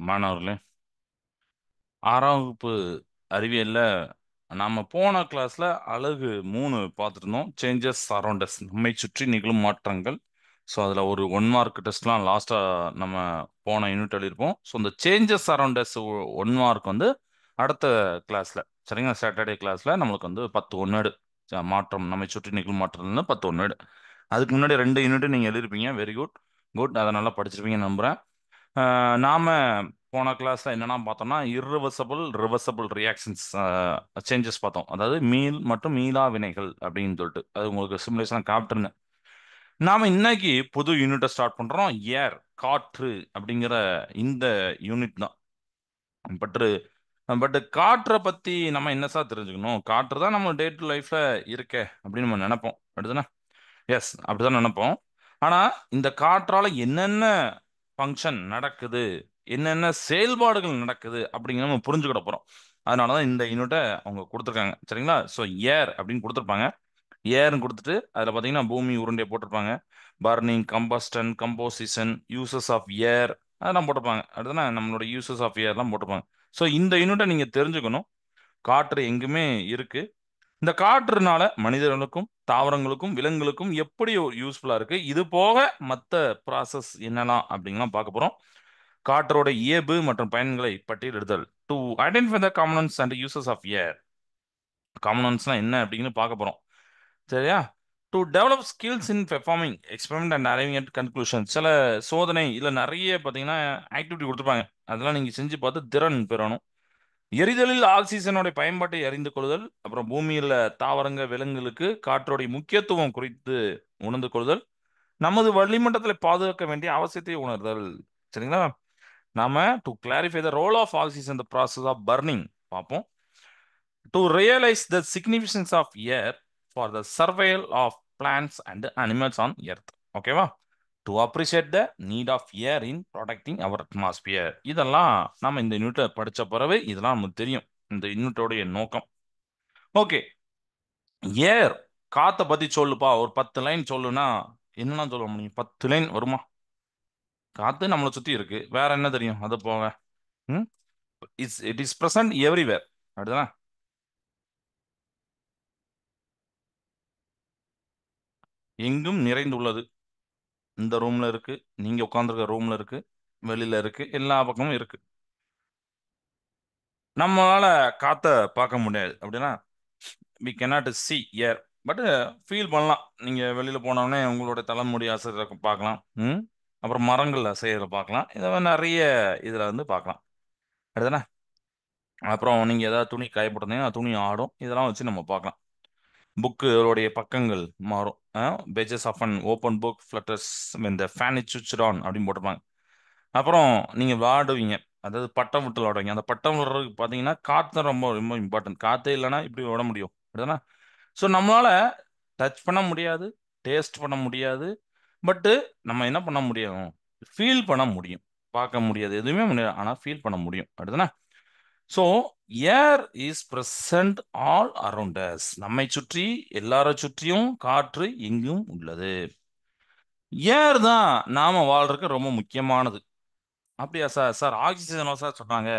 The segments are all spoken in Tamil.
மாணவர்களே, 6ஆம் வகுப்பு அறிவியல்ல நாம போன கிளாஸ்ல அலகு 3 பார்த்துருந்தோம். சேஞ்சஸ் அரவுண்ட் அஸ், நம்மை சுற்றி நிகழும் மாற்றங்கள். ஸோ அதில் ஒரு 1 மார்க் டெஸ்ட்லாம் லாஸ்ட்டாக நம்ம போன யூனிட் எழுதியிருப்போம். ஸோ இந்த சேஞ்சஸ் அரவுண்ட் அஸ் 1 மார்க் வந்து அடுத்த கிளாஸில், சரிங்களா, சாட்டர்டே கிளாஸில் நம்மளுக்கு வந்து 10 ஒன்னேடு மாற்றம், நம்மை சுற்றி நிகழும் மாற்றம்னு 10 ஒன்னேடு. அதுக்கு முன்னாடி 2 யூனிட் நீங்கள் எழுதிருப்பீங்க. வெரி குட் குட், அதை நல்லா படிச்சிருப்பீங்கன்னு நம்புகிறேன். நாம போன கிளாஸ்ல என்னென்ன பார்த்தோம்னா, irreversible ரிவர்சபிள் ரியாக்ஷன்ஸ் சேஞ்சஸ் பார்த்தோம். அதாவது மீள் மற்றும் மீளா வினைகள் அப்படின்னு சொல்லிட்டு அது உங்களுக்கு சிமுலேஷன் காப்பிட்டுருங்க. நாம இன்னைக்கு புது யூனிட்டை ஸ்டார்ட் பண்றோம். ஏர், காற்று அப்படிங்கிற இந்த யூனிட் தான். பட் பட் காற்றை பத்தி நம்ம என்ன சார் தெரிஞ்சுக்கணும்? காற்று தான் நம்ம டே டு லைஃப்ல இருக்கே அப்படின்னு நம்ம நினைப்போம். அப்படிதானே? எஸ், அப்படிதான் நினைப்போம். ஆனா இந்த காற்றால என்னென்ன ஃபங்க்ஷன் நடக்குது, என்னென்ன செயல்பாடுகள் நடக்குது அப்படிங்கிற நம்ம புரிஞ்சுக்கிட போறோம். அதனாலதான் இந்த யூனிட்டை அவங்க கொடுத்துருக்காங்க, சரிங்களா. ஸோ ஏர் அப்படின்னு கொடுத்துருப்பாங்க. ஏர்னு கொடுத்துட்டு அதில் பார்த்தீங்கன்னா பூமி உருண்டையை போட்டிருப்பாங்க. Burning, combustion, composition, uses of air அதெல்லாம் போட்டிருப்பாங்க. அடுத்தனா நம்மளோட யூசஸ் ஆஃப் ஏர்லாம் போட்டிருப்பாங்க. ஸோ இந்த யூனிட்டை நீங்க தெரிஞ்சுக்கணும். காற்று எங்குமே இருக்கு. இந்த காற்றுனால மனிதர்களுக்கும் தாவரங்களுக்கும் விலங்குகளுக்கும் எப்படி யூஸ்ஃபுல்லா இருக்கு, இது போக மற்ற ப்ராசஸ் என்னலாம் அப்படிங்கலாம் பார்க்க போறோம். காற்றோட இயல்பு மற்றும் பயன்களை பட்டியலிடுதல். To identify the components and uses of air. காம்பனன்ட்ஸ்னா என்ன அப்படிங்கன்னு பார்க்க போறோம், சரியா. To develop skills in performing experiment and arriving at conclusion. சில சோதனை இல்லை நிறைய பார்த்தீங்கன்னா ஆக்டிவிட்டி கொடுத்துருப்பாங்க. அதெல்லாம் நீங்கள் செஞ்சு பார்த்து திறன் பெறணும். எரிதலில் ஆக்சிஜனோட பயன்பாட்டை அறிந்து கொள்ளுதல். அப்புறம் பூமியில் தாவரங்க விலங்குகளுக்கு காற்றோடைய முக்கியத்துவம் குறித்து உணர்ந்து கொள்ளுதல். நமது வளிமண்டலத்தில் பாதுகாக்க வேண்டிய அவசியத்தை உணர்தல், சரிங்களா. நாம to clarify the role of oxygen the process of burning பார்ப்போம். To realise the significance of air for the survival of plants and animals on earth. ஓகேவா. To appreciate the need of air in protecting our atmosphere. இதெல்லாம் நம்ம இந்த யூனிட்டை படித்த பிறகு இதெல்லாம் நமக்கு தெரியும், இந்த யூனிட்டோடைய நோக்கம். ஓகே, ஏர், காத்தை பத்தி சொல்லுப்பா, ஒரு 10 லைன் சொல்லுனா என்னன்னா சொல்ல முடியும்? 10 லைன் வருமா? காத்து நம்மளை சுத்தி இருக்கு, வேற என்ன தெரியும் அது போக? ம் இட் இஸ் பிரசன்ட் எவ்ரிவேர், அப்படிதான். எங்கும் நிறைந்துள்ளது. இந்த ரூம்ல இருக்கு, நீங்க உட்கார்ந்துருக்க ரூம்ல இருக்கு, வெளியில இருக்கு, எல்லா பக்கமும் இருக்கு. நம்மளால காத்தை பார்க்க முடியாது, அப்படின்னா we cannot see air. But feel பண்ணலாம். நீங்க வெளியில போனோடனே உங்களோட தலைமுடி அசைறத பார்க்கலாம். அப்புறம் மரங்கள் அசைறத பார்க்கலாம். இதை மாதிரி நிறைய இதுல வந்து பார்க்கலாம், அப்படிதானே. அப்புறம் நீங்க ஏதாவது துணி காய போட்டிருந்தீங்கன்னா துணி ஆடும். இதெல்லாம் வச்சு நம்ம பார்க்கலாம். புக்குடைய பக்கங்கள் மாறும். Pages of an open book flutters when the fan is switched on அப்படின்னு போட்டிருப்பாங்க. அப்புறம் நீங்க விளாடுவீங்க, அதாவது பட்டம் விட்டு விளாடுவீங்க. அந்த பட்டம் விடுறதுக்கு பார்த்தீங்கன்னா காற்று ரொம்ப ரொம்ப இம்பார்ட்டன்ட். காற்றே இல்லைன்னா இப்படி விட முடியும், அப்படிதானே. ஸோ நம்மளால டச் பண்ண முடியாது, டேஸ்ட் பண்ண முடியாது. பட்டு நம்ம என்ன பண்ண முடியும்? ஃபீல் பண்ண முடியும். பார்க்க முடியாது, எதுவுமே முடியாது, ஆனால் ஃபீல் பண்ண முடியும், அப்படிதானே. So air is present all around us. நம்மை சுற்றி, எல்லாரை சுற்றியும் காற்று எங்கும் உள்ளது. ஏர் தான் நாம வாழ்றதுக்கு ரொம்ப முக்கியமானது. அப்படியா சார்? சார் ஆக்சிஜன் சார் சொன்னாங்க,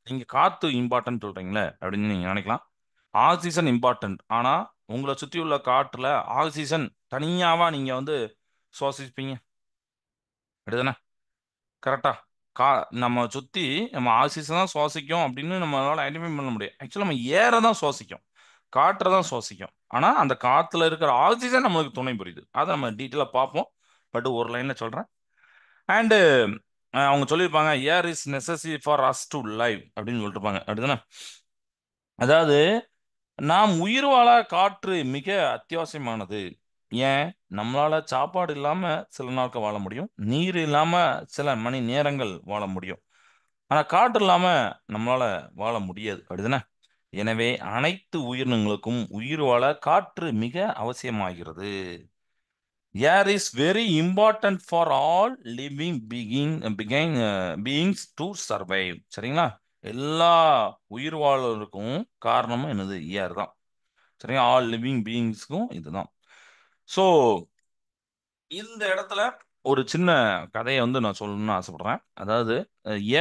நீங்க காத்து இம்பார்ட்டன்ட் சொல்றீங்களே அப்படின்னு நீங்க நினைக்கலாம். ஆக்சிஜன் இம்பார்ட்டன்ட், ஆனா உங்களை சுற்றி உள்ள காற்றுல ஆக்சிஜன் தனியாவா நீங்க வந்து சுவாசிப்பீங்க, அப்படிதானே? கரெக்டா. கா நம்ம சுத்தி நம்ம ஆக்சிஜன் தான் சுவாசிக்கும் அப்படின்னு நம்மளால ஐடென்டிஃபை பண்ண முடியும். ஆக்சுவலி நம்ம ஏரை தான் சுவாசிக்கும், காற்றை தான் சுவாசிக்கும். ஆனா அந்த காத்துல இருக்கிற ஆக்சிஜன் நம்மளுக்கு துணை புரியுது. அதை நம்ம டீட்டெயிலாக பார்ப்போம். பட் ஒரு லைன்ல சொல்றேன். அண்டு அவங்க சொல்லியிருப்பாங்க air is necessary for us to live அப்படின்னு சொல்லிருப்பாங்க, அப்படிதானே. அதாவது நாம் உயிர் வாழ காற்று மிக அத்தியாவசியமானது. ஏன்? நம்மளால சாப்பாடு இல்லாம சில நாட்கள் வாழ முடியும், நீர் இல்லாம சில மணி நேரங்கள் வாழ முடியும். ஆனா காற்று இல்லாம நம்மளால வாழ முடியாது, அப்படிதானே. எனவே அனைத்து உயிரினங்களுக்கும் உயிர் வாழ காற்று மிக அவசியமாகிறது. Air is very important for all living beings to survive, சரிங்களா. எல்லா உயிர் வாழலுக்கும் காரணமும் என்னது? ஏர் தான், சரிங்களா. ஆல் லிவிங் பீயிங்ஸ்க்கும் இதுதான். ஸோ இந்த இடத்துல ஒரு சின்ன கதையை வந்து நான் சொல்லணும்னு ஆசைப்படுறேன். அதாவது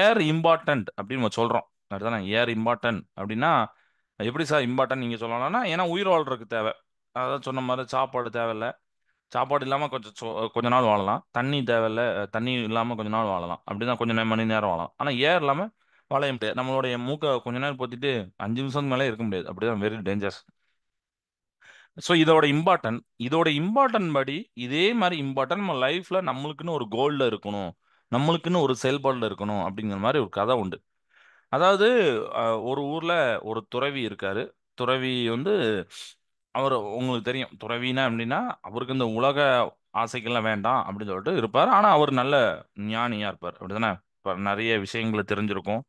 ஏர் இம்பார்ட்டன்ட் அப்படின்னு நம்ம சொல்றோம். அதுதானே ஏர் இம்பார்ட்டன்ட் அப்படின்னா, எப்படி சார் இம்பார்ட்டன்ட் நீங்க சொல்லலாம்னா, ஏன்னா உயிர் வாழ்றதுக்கு தேவை. அதான் சொன்ன மாதிரி சாப்பாடு தேவையில்ல. சாப்பாடு இல்லாம கொஞ்ச நாள் வாழலாம். தண்ணி தேவையில்ல. தண்ணி இல்லாம கொஞ்ச நாள் வாழலாம். அப்படிதான் கொஞ்ச மணி நேரம் வாழலாம். ஆனா ஏர் இல்லாம வாழவே முடியாது. நம்மளுடைய மூக்க கொஞ்ச நேரம் பொத்திட்டு 5 நிமிஷம் மேலே இருக்க முடியாது. அப்படிதான் வெரி டேஞ்சர்ஸ். ஸோ இதோட இம்பார்ட்டன்ட் படி இதே மாதிரி இம்பார்ட்டன்ட் நம்ம லைஃப்ல நம்மளுக்குன்னு ஒரு கோல்ல இருக்கணும். நம்மளுக்குன்னு ஒரு செயல்பாடுல இருக்கணும் அப்படிங்கிற மாதிரி ஒரு கதை உண்டு. அதாவது ஒரு ஊர்ல ஒரு துறவி இருக்காரு. துறவி வந்து அவர் உங்களுக்கு தெரியும். துறவினா எப்படின்னா, அவருக்கு இந்த உலக ஆசைகள்லாம் வேண்டாம் அப்படின்னு சொல்லிட்டு இருப்பார். ஆனா அவர் நல்ல ஞானியா இருப்பார். அப்படிதானே? இப்ப நிறைய விஷயங்கள் தெரிஞ்சிருக்கும்.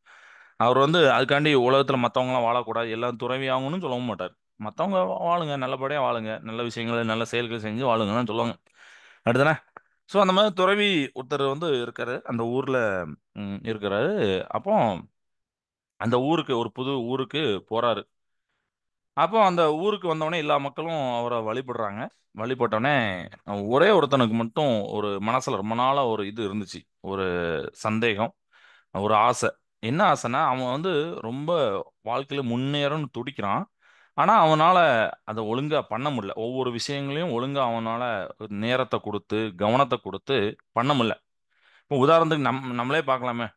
அவர் வந்து அதுக்காண்டி உலகத்துல மத்தவங்கலாம் வாழக்கூடாது, எல்லாம் துறவி ஆகணும்னு சொல்லவும் மாட்டார். மத்தவங்க வாழுங்க, நல்லபடியா வாழுங்க, நல்ல விஷயங்கள், நல்ல செயல்கள் செஞ்சு வாழுங்கன்னு தான் சொல்லுவாங்க. அப்படிதானே? ஸோ அந்த மாதிரி துறவி ஒருத்தர் வந்து இருக்காரு. அந்த ஊர்ல இருக்கிறாரு. அப்போ அந்த ஊருக்கு ஒரு புது ஊருக்கு போறாரு. அப்போ அந்த ஊருக்கு வந்தோடனே எல்லா மக்களும் அவரை வழிபடுறாங்க. வழிபட்டோடனே ஒரே ஒருத்தனுக்கு மட்டும் ஒரு மனசுல ரொம்ப நாளா ஒரு இது இருந்துச்சு. ஒரு சந்தேகம், ஒரு ஆசை. என்ன ஆசைன்னா, அவன் வந்து ரொம்ப வாழ்க்கையில முன்னேறணும்னு துடிக்கிறான். ஆனா அவனால அதை ஒழுங்கா பண்ண முடியல. ஒவ்வொரு விஷயங்களையும் ஒழுங்கா அவனால நேரத்தை கொடுத்து, கவனத்தை கொடுத்து பண்ண முடியல. இப்போ உதாரணத்துக்கு நம்மளே பார்க்கலாமே.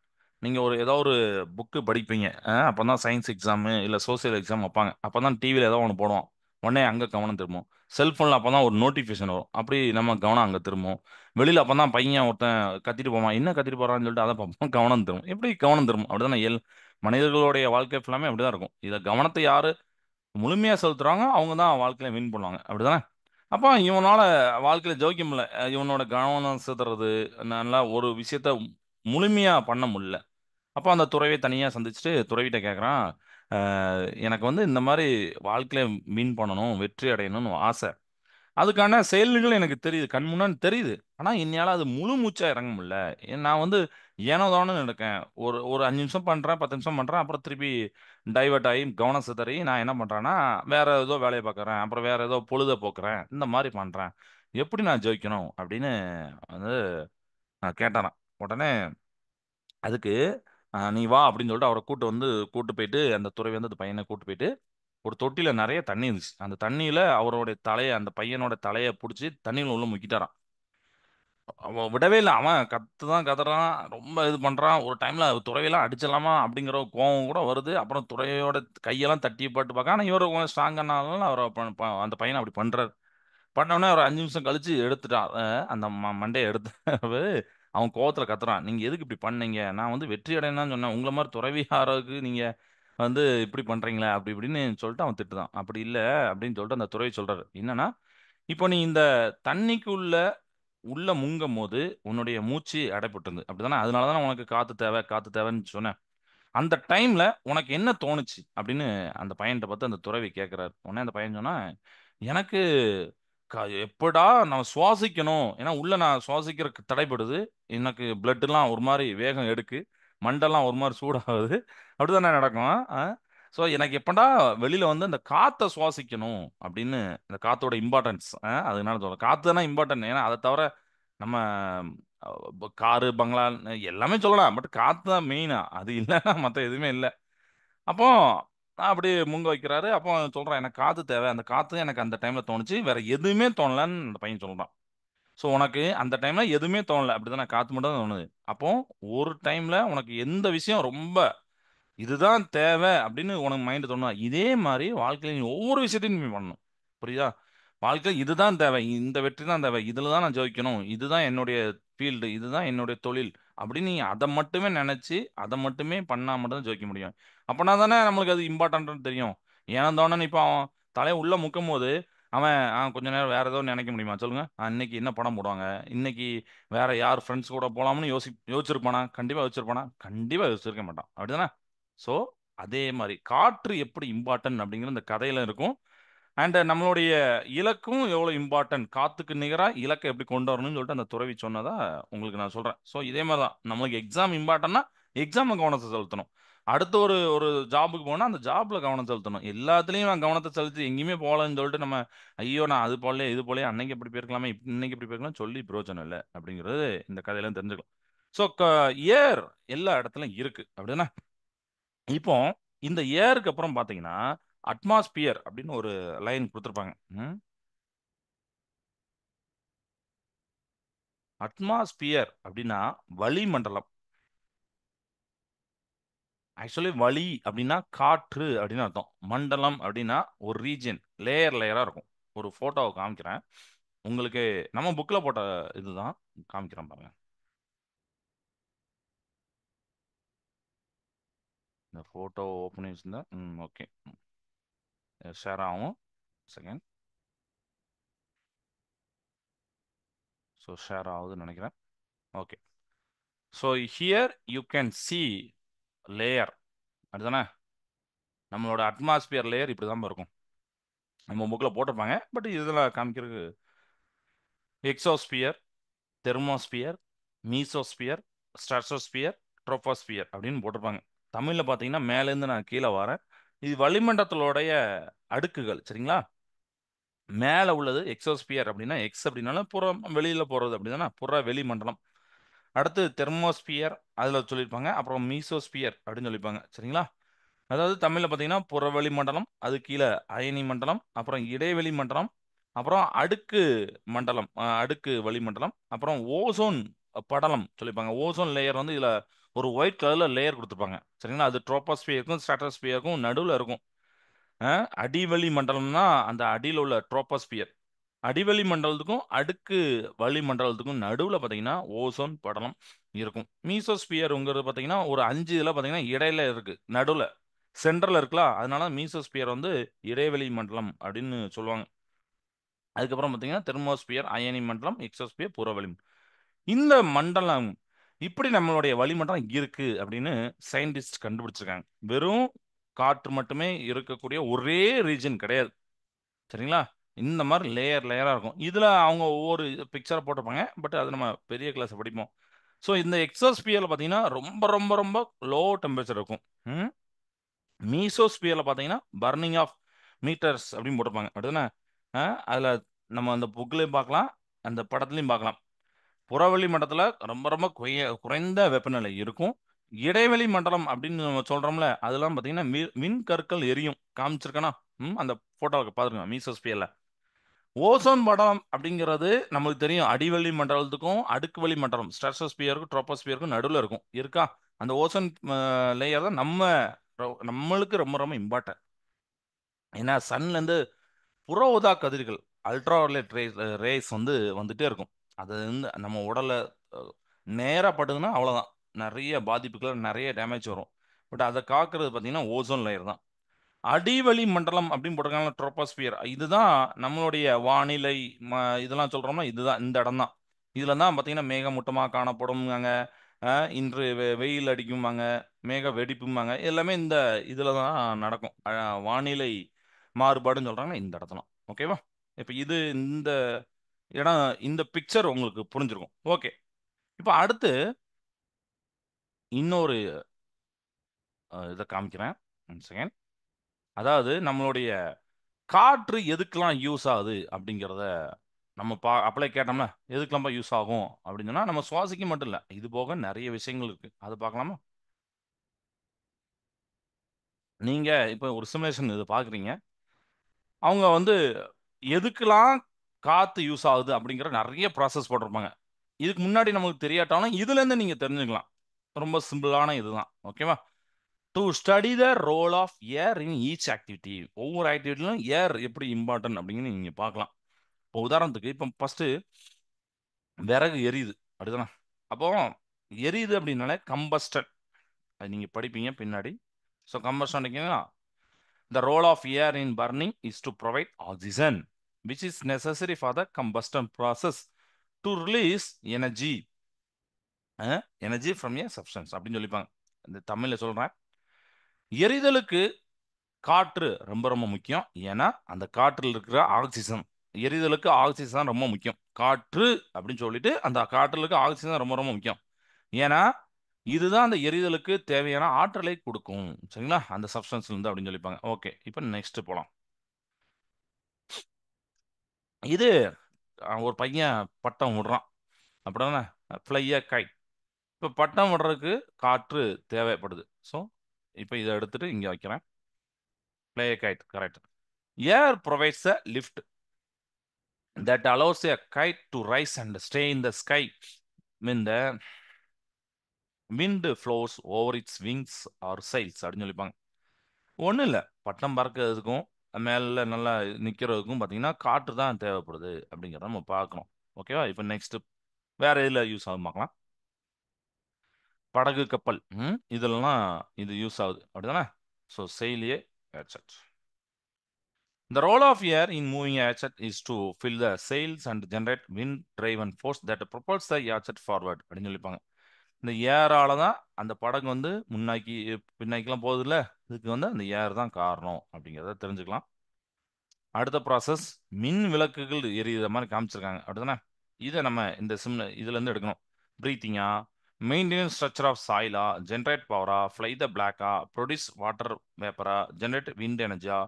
நீங்க ஏதோ ஒரு புக்கு படிப்பீங்க. அப்பதான் சயின்ஸ் எக்ஸாமு இல்ல சோசியல் எக்ஸாம் வைப்பாங்க. அப்பதான் டிவில ஏதோ ஒன்று போடுவான். உடனே அங்க கவனம் திரும்பும். செல்போன்ல அப்பதான் ஒரு நோட்டிஃபிகேஷன் வரும். அப்படி நம்ம கவனம் அங்க திரும்பும். வெளியில அப்பதான் பையன் ஒருத்தன் கத்திட்டு போவான். என்ன கத்திட்டு போறான்னு சொல்லிட்டு அதை பார்ப்போம். கவனம் திரும்பும். எப்படி கவனம் திரும்பும்? அப்படிதானே மனிதர்களுடைய வாழ்க்கை ஃபுல்லாமே அப்படிதான் இருக்கும். இத கவனத்தை யாரு முழுமையா செலுத்துறாங்க, அவங்க தான் வாழ்க்கையில வின் பண்ணுவாங்க. அப்படிதானே? அப்போ இவனால வாழ்க்கையில ஜெயிக்க முடியல. இவனோட கவனம் சிதறது, நல்லா ஒரு விஷயத்த முழுமையா பண்ண முடியல. அப்போ அந்த துறவியை தனியா சந்திச்சுட்டு துறவிட்ட கேட்குறான். எனக்கு வந்து இந்த மாதிரி வாழ்க்கையில வின் பண்ணணும், வெற்றி அடையணும்னு ஆசை. அதுக்கான செயல்கள் எனக்கு தெரியுது. கண் முன்னாடி தெரியுது. ஆனா என்னால அது முழு மூச்சா இறங்க முடியல. நான் வந்து ஏனோ தானோன்னு இருக்கேன். ஒரு ஒரு 5 நிமிஷம் பண்றேன், 10 நிமிஷம் பண்றேன். அப்புறம் திருப்பி டைவர்ட் ஆகி கவனம் சிதறி நான் என்ன பண்றேன்னா, வேற ஏதோ வேலைய பார்க்குறேன். அப்புறம் வேற ஏதோ பொழுத போக்குறேன். இந்த மாரி பண்றேன். எப்படி நான் ஜெயிக்கணும்? அப்படின்னு வந்து கேட்டாராம். உடனே அதுக்கு "நீ வா" அப்படின்னு சொல்லிட்டு அவர கூட்டு போயிட்டு அந்த துறவி வந்து அந்த பையன கூட்டு போயிட்டு ஒரு தொட்டியில நெறைய தண்ணி இருந்துச்சு. அந்த தண்ணியில அவருடைய தலைய அந்த பையனோட தலைய புடிச்சு தண்ணிக்குள்ள உள்ள முக்கிட்டாராம். அவன் விடவே இல்ல. அவன் கத்துறான். ரொம்ப இது பண்றான். ஒரு டைம்ல துறவியெல்லாம் அடிச்சிடலாமா அப்படிங்கிற ஒரு கோவம் கூட வருது. அப்புறம் துறவியோட கையெல்லாம் தட்டி போட்டு பார்க்க. ஆனா இவரு கொஞ்சம் ஸ்ட்ராங்கானனால அவர அந்த பையன அப்படி பண்றாரு. பண்ணோனே ஒரு 5 நிமிஷம் கழிச்சு எடுத்துட்டான். அந்த மண்டைய எடுத்து அவன் கோவத்துல கத்துறான். "நீங்க எதுக்கு இப்படி பண்ணீங்க? நான் வந்து வெற்றி அடையணும்னு தான் சொன்னேன். உங்கள மாரி துறவி ஆறதுக்கு நீங்க வந்து இப்படி பண்றீங்களே!" அப்படி இப்படின்னு சொல்லிட்டு அவன் திட்டுதான். "அப்படி இல்ல" அப்படின்னு சொல்லிட்டு அந்த துறவி சொல்றாரு. என்னன்னா, "இப்போ நீ இந்த தண்ணிக்குள்ள உள்ள முங்கும்போது உன்னுடைய மூச்சு அடைபட்டிருந்தது. அப்படிதானே? அதனால தானே உனக்கு காத்து தேவைன்னு சொன்னேன். அந்த டைம்ல உனக்கு என்ன தோணுச்சு?" அப்படின்னு அந்த பையன்ட்ட பார்த்து அந்த துறவி கேட்கிறாரு. உடனே அந்த பையன் சொன்னான், "எனக்கு எப்படா நான் சுவாசிக்கணும். ஏன்னா உள்ள நான் சுவாசிக்கிறதுக்கு தடைப்படுது. எனக்கு பிளட்லாம் ஒரு மாரி வேகம் எடுக்கு. மண்டெல்லாம் ஒரு மாரி சூடாகுது. அப்படித்தானே நடக்கும். ஸோ எனக்கு எப்படா வெளியில வந்து அந்த காத்த சுவாசிக்கணும் அப்படின்னு இந்த காத்தோட இம்பார்ட்டன்ஸ் அதனால சொல்றேன். காத்து தானே இம்பார்ட்டன்ட். ஏன்னா அத தவிர நம்ம காரு, பங்களா எல்லாமே சொல்லலாம். பட் காத்து தான் மெயினா. அது இல்லன்னா மத்த எதுவுமே இல்ல. அப்போ அப்படி முங்க வைக்கிறாரு. அப்போ சொல்றான், "எனக்கு காத்து தேவை. அந்த காத்து எனக்கு அந்த டைம்ல தோணுச்சு. வேற எதுவுமே தோணலன்னு" அந்த பையன் சொல்றான். ஸோ உனக்கு அந்த டைம்ல எதுவுமே தோணல. அப்படித்தானே? காத்து மட்டும் தான் தோணுது. அப்போ ஒரு டைம்ல உனக்கு எந்த விஷயம் ரொம்ப இதுதான் தேவை அப்படின்னு உனக்கு மைண்ட் தோணுதா, இதே மாரி வாழ்க்கையில நீ ஒவ்வொரு விஷயத்தையும் நீ பண்ணணும். புரியுதா? வாழ்க்கையில இதுதான் தேவை. இந்த வெற்றி தான் தேவை. இதுல தான் நான் ஜெயிக்கணும். இதுதான் என்னுடைய ஃபீல்டு. இதுதான் என்னுடைய தொழில். அப்படின்னு நீ அத மட்டுமே நெனச்சு, அத மட்டுமே பண்ணா மட்டும் தான் ஜெயிக்க முடியும். அப்பனா தானே நம்மளுக்கு அது இம்பார்ட்டன்ட்ன்னு தெரியும். ஏனோ தானோன்னு இப்ப அவன் தலைய உள்ள முக்கும்போது, அவன் கொஞ்ச நேரம் வேற ஏதோ நெனைக்க முடியுமா? சொல்லுங்க. இன்னைக்கு என்ன படம் போடுவாங்க? இன்னைக்கு வேற யார் ஃப்ரெண்ட்ஸ் கூட போலாம்ன்னு யோசிச்சிருப்பானா? கண்டிப்பா யோசிச்சிருப்பானா? கண்டிப்பா யோசிச்சிருக்க மாட்டான். அப்படிதானே? ஸோ, அதே மாரி காற்று எப்படி இம்பார்ட்டன்ட் அப்படிங்கிற இந்த கதையில இருக்கும். அண்ட் நம்மளுடைய இலக்கும் எவ்வளோ இம்பார்ட்டன்ட். காத்துக்கு நிகரா இலக்க எப்படி கொண்டு வரணும்னு சொல்லிட்டு அந்த துறவி சொன்னதா உங்களுக்கு நான் சொல்றேன். ஸோ இதே மாரி தான். நம்மளுக்கு எக்ஸாம் இம்பார்ட்டன்ட்னா, எக்ஸாம்ல கவனத்தை செலுத்தணும். அடுத்த ஒரு ஒரு ஜாபுக்கு போனா, அந்த ஜாப்ல கவனம் செலுத்தணும். எல்லாத்துலயும் நான் கவனத்த செலுத்தி எங்கேயுமே போகலன்னு சொல்லிட்டு நம்ம, ஐயோ! நான் அது போலயே, இது போலயே அன்னைக்கு இப்படி போயிருக்கலாமே, இன்னைக்கு இப்படி போயிருக்கலாம் சொல்லி பிரயோஜனம் இல்ல. அப்படிங்கிறது இந்த கதையில தெரிஞ்சுக்கலாம். ஸோ ஏர் எல்லா இடத்துலயும் இருக்கு. அப்படிதானே? இப்போ இந்த ஏருக்கு அப்புறம் பார்த்தீங்கன்னா, அட்மாஸ்பியர் அப்படின்னு ஒரு லைன் குடுத்திருப்பாங்க. ம். அட்மாஸ்பியர் அப்படின்னா வளிமண்டலம். ஆக்சுவலி வளி அப்படின்னா காற்று அப்படின்னு அர்த்தம். மண்டலம் அப்படின்னா ஒரு ரீஜியன். லேயர் லேயரா இருக்கும். ஒரு ஃபோட்டோவ காமிக்கிறேன். உங்களுக்கு நம்ம புக்ல போட்ட இதுதான். காமிக்கிறேன் பாருங்க. இந்த ஃபோட்டோ ஓப்பன் பண்ணி வச்சிருந்தா ஓகே. ஷேர் ஆகும். செகண்ட். ஸோ ஷேர் ஆகுதுன்னு நினைக்கிறேன். Okay. So here you can see layer. அதுதானே? நம்மளோட அட்மாஸ்பியர் லேயர் இப்படி தான் இருக்கும். நம்ம புக்கில் போட்டிருப்பாங்க. பட் இதில் காமிக்கிறதுக்கு exosphere, thermosphere, mesosphere, stratosphere, troposphere அப்படின்னு போட்டிருப்பாங்க. தமிழில் பார்த்தீங்கன்னா மேலேருந்து நான் கீழே வரேன். இது வளிமண்டலத்தோடைய அடுக்குகள். சரிங்களா? மேலே உள்ளது எக்ஸோஸ்பியர் அப்படின்னா எக்ஸ் அப்படின்னாலும் புறம் வெளியில் போகிறது அப்படின்னா புற வெளிமண்டலம். அடுத்து தெர்மோஸ்பியர் அதில் சொல்லியிருப்பாங்க. அப்புறம் மீசோஸ்பியர் அப்படின்னு சொல்லியிருப்பாங்க. சரிங்களா? அதாவது தமிழில் பார்த்தீங்கன்னா புறவெளி மண்டலம், அது கீழே அயனி மண்டலம், அப்புறம் இடைவெளி மண்டலம், அப்புறம் அடுக்கு மண்டலம், அடுக்கு வளிமண்டலம், அப்புறம் ஓசோன் படலம் சொல்லியிருப்பாங்க. ஓசோன் லேயர் வந்து இதில் ஒரு ஒயிட் கலரில் லேயர் கொடுத்துருப்பாங்க. சரிங்களா? அது ட்ரோபோஸ்பியருக்கும் ஸ்ட்ராட்டோஸ்பியருக்கும் நடுவில் இருக்கும். அடிவளி மண்டலம்னா அந்த அடியில் உள்ள ட்ரோபோஸ்பியர். அடிவளி மண்டலத்துக்கும் அடுக்கு வளிமண்டலத்துக்கும் நடுவில் பார்த்தீங்கன்னா ஓசோன் படலம் இருக்கும். மீசோஸ்பியருங்கிறது பார்த்தீங்கன்னா ஒரு 5 இதில் பார்த்தீங்கன்னா இடையில இருக்கு, நடுவில் சென்ட்ரல் இருக்கலாம். அதனால மீசோஸ்பியர் வந்து இடைவெளி மண்டலம் அப்படின்னு சொல்லுவாங்க. அதுக்கப்புறம் பார்த்தீங்கன்னா தெர்மோஸ்பியர் அயனி மண்டலம், எக்ஸோஸ்பியர் புறவளி. இந்த மண்டலம் இப்படி நம்மளுடைய வளிமண்டலம் இருக்கு அப்படின்னு சயின்டிஸ்ட் கண்டுபிடிச்சிருக்காங்க. வெறும் காற்று மட்டுமே இருக்கக்கூடிய ஒரே ரீஜன் கிடையாது. சரிங்களா? இந்த மாதிரி லேயர் லேயரா இருக்கும். இதுல அவங்க ஒவ்வொரு பிக்சரை போட்டிருப்பாங்க. பட் அது நம்ம பெரிய கிளாஸ் படிப்போம். ஸோ இந்த எக்ஸோஸ்பியர்ல பார்த்தீங்கன்னா ரொம்ப ரொம்ப ரொம்ப லோ டெம்பரேச்சர் இருக்கும். ம். மீசோஸ்பியர்ல பார்த்தீங்கன்னா பர்னிங் ஆஃப் மீட்டர்ஸ் அப்படின்னு போட்டிருப்பாங்க. அப்படிதானே? அதுல நம்ம அந்த புக்லையும் பார்க்கலாம், அந்த படத்துலையும் பார்க்கலாம். புறவெளி மண்டலத்துல ரொம்ப ரொம்ப குறைந்த வெப்பநிலை இருக்கும். இடைவெளி மண்டலம் அப்படின்னு நம்ம சொல்றோம்ல, அதெல்லாம் பார்த்தீங்கன்னா மின் கற்கள் எரியும். காமிச்சிருக்கனா? அந்த போட்டோவை பாருங்க மீசோஸ்பியர்ல. ஓசோன் படம் அப்படிங்கிறது நமக்கு தெரியும். அடிவெளி மண்டலத்துக்கும் அடுக்கு வளி மண்டலம் ஸ்ட்ராட்டோஸ்பியருக்கும் ட்ரோபோஸ்பியருக்கும் நடுவில் இருக்கும். இருக்கா? அந்த ஓசோன் லேயர் தான் நம்மளுக்கு ரொம்ப ரொம்ப இம்பார்ட்டன்ட். ஏன்னா சன்ல இருந்து புற ஊதா கதிர்கள், அல்ட்ரா வயலட் ரேஸ் வந்து வந்துட்டே இருக்கும். அது வந்து நம்ம உடல்ல நேரா பட்டுதுன்னா அவ்வளவுதான். நிறைய பாதிப்புகள், நிறைய டேமேஜ் வரும். பட் அதை காக்கிறது பார்த்தீங்கன்னா ஓசோன் லேயர் தான். அடிவளி மண்டலம் அப்படின்னு போட்டிருக்காங்க, ட்ரோபோஸ்பியர். இதுதான் நம்மளுடைய வானிலை இதெல்லாம் சொல்றோம்னா இதுதான், இந்த இடம் தான். இதுல தான் பார்த்தீங்கன்னா மேகமூட்டமாக காணப்படும்ங்க. இன்று வெயில் அடிக்குமாங்க, மேக வெடிப்புமாங்க. எல்லாமே இந்த இதுல தான் நடக்கும். வானிலை மாறுபாடுன்னு சொல்றாங்க இந்த இடத்துல. ஓகேவா? இப்போ இது இந்த இடம், இந்த பிக்சர் உங்களுக்கு புரிஞ்சிருக்கும். ஓகே. இப்போ அடுத்து இன்னொரு இதை காமிக்கிறேன். செகண்ட். அதாவது நம்மளுடைய காற்று எதுக்கெல்லாம் யூஸ் ஆகுது அப்படிங்கிறத நம்ம அப்ளை கேட்டோம்னா எதுக்கெல்லாம் யூஸ் ஆகும் அப்படின்னு சொன்னா நம்ம சுவாசிக்க மட்டும் இல்லை, இது போக நிறைய விஷயங்கள் இருக்கு. அது பார்க்கலாமா? நீங்க இப்போ ஒரு சிமுலேஷன் இது பார்க்குறீங்க. அவங்க வந்து எதுக்கெல்லாம் காத்து யூஸ் ஆகுது அப்படிங்கிற நிறைய ப்ராசஸ் போட்டிருப்பாங்க. இதுக்கு முன்னாடி நமக்கு தெரியாட்டாலும் இதுலேருந்து நீங்க தெரிஞ்சுக்கலாம். ரொம்ப சிம்பிளான இதுதான். ஓகேவா? To study the role of air in each activity. ஒவ்வொரு ஆக்டிவிட்டிலும் ஏர் எப்படி இம்பார்ட்டன்ட் அப்படிங்கிறது நீங்க பார்க்கலாம். இப்போ உதாரணத்துக்கு இப்போ ஃபர்ஸ்ட் விறகு எரியுது. அப்படிதானே? அப்போ எரியுது அப்படின்னாலே கம்பஸ்டன். அது நீங்க படிப்பீங்க பின்னாடி. So combustion the role of air in burning is to provide oxygen, which is necessary for the combustion process to release energy. Energy from A substance அப்படின்னு சொல்லிப்பாங்க. இந்த தமிழ்ல சொல்றேன். எரிதலுக்கு காற்று ரொம்ப ரொம்ப முக்கியம். ஏன்னா அந்த காற்றில் இருக்கிற ஆக்சிஜன், எரிதலுக்கு ஆக்சிஜன் ரொம்ப முக்கியம். காற்று அப்படின்னு சொல்லிட்டு அந்த காற்றில் இருக்க ஆக்சிஜன் ரொம்ப ரொம்ப முக்கியம். ஏன்னா இதுதான் அந்த எரிதலுக்கு தேவையான ஆற்றலை கொடுக்கும். சரிங்களா? அந்த சப்ஸ்டன்ஸ்ல இருந்து அப்படின்னு சொல்லிப்பாங்க. ஓகே. இப்போ நெக்ஸ்ட் போலாம். இது ஒரு பையன் பட்டம் விடுறான். அப்படிதானே? Fly a guide. இப்போ பட்டம் விடுறதுக்கு காற்று தேவைப்படுது. ஸோ இப்போ இதை எடுத்துட்டு இங்க வைக்கிறேன். Fly a guide. Correct. Air provides a lift that allows a kite to rise and stay in the sky when the wind flows over its wings or sails அப்படின்னு சொல்லிப்பாங்க. ஒன்றும் இல்லை, பட்டம் பறக்கிறதுக்கும் மேலே நல்லா நிற்கிறதுக்கும் பார்த்தீங்கன்னா காற்று தான் தேவைப்படுது அப்படிங்கிறத நம்ம பார்க்கணும். ஓகேவா? இப்போ நெக்ஸ்ட் வேற இதில் யூஸ் ஆகும் பார்க்கலாம். படகு, கப்பல், இதெல்லாம் இது யூஸ் ஆகுது அப்படிதானே? ஸோ செயலியே headset. The role of air in moving a yacht is to fill the sails and generate wind-driven force that propels the yacht forward அப்படின்னு சொல்லிப்பாங்க. இந்த ஏரால தான் அந்த படகு வந்து முன்னாக்கி பின்னாக்கிலாம் போகுதுல்ல, இதுக்கு வந்து அந்த ஏர் தான் காரணம் அப்படிங்கிறத தெரிஞ்சுக்கலாம். அடுத்த ப்ராசஸ், மின் விளக்குகள் எரியுற மாதிரி காமிச்சிருக்காங்க அப்படிதானே? இதை நம்ம இந்த இதுல இருந்து எடுக்கணும். பிரீத்திங்கா, மெயின்டெனன்ஸ் ஸ்ட்ரக்சர் ஆஃப் சாயிலா, ஜென்ரேட் பவரா, ஃப்ளை த பிளாக்கா, ப்ரொடியூஸ் வாட்டர் வேப்பரா, ஜென்ரேட் விண்ட் எனர்ஜியா,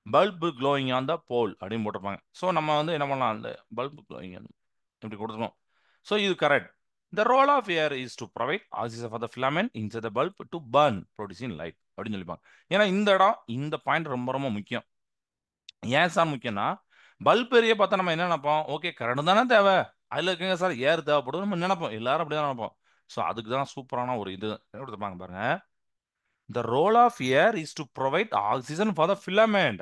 bulb glowing on the pole அப்படின்னு போட்டிருப்பாங்க. ஸோ நம்ம வந்து என்ன பண்ணலாம், அந்த பல்பு க்ளோயிங் இப்படி கொடுத்துருக்கோம். ஸோ இது correct. The role of air is to provide oxygen for the filament inside the bulb to burn, producing light அப்படின்னு சொல்லிப்பாங்க. ஏன்னா இந்த இடம், இந்த பாயிண்ட் ரொம்ப ரொம்ப முக்கியம். ஏன் சார் முக்கியம்னா, பல்ப் எரிய பார்த்தா நம்ம என்ன நினைப்போம்? ஓகே, கரண்ட் தானே தேவை, அதில் இருக்குங்க சார் ஏர் தேவைப்படுது நம்ம நினைப்போம். எல்லாரும் அப்படி தான் நினைப்போம். ஸோ அதுக்கு தான் சூப்பரான ஒரு இது கொடுத்துருப்பாங்க பாருங்க. The role of air is to provide oxygen for the filament.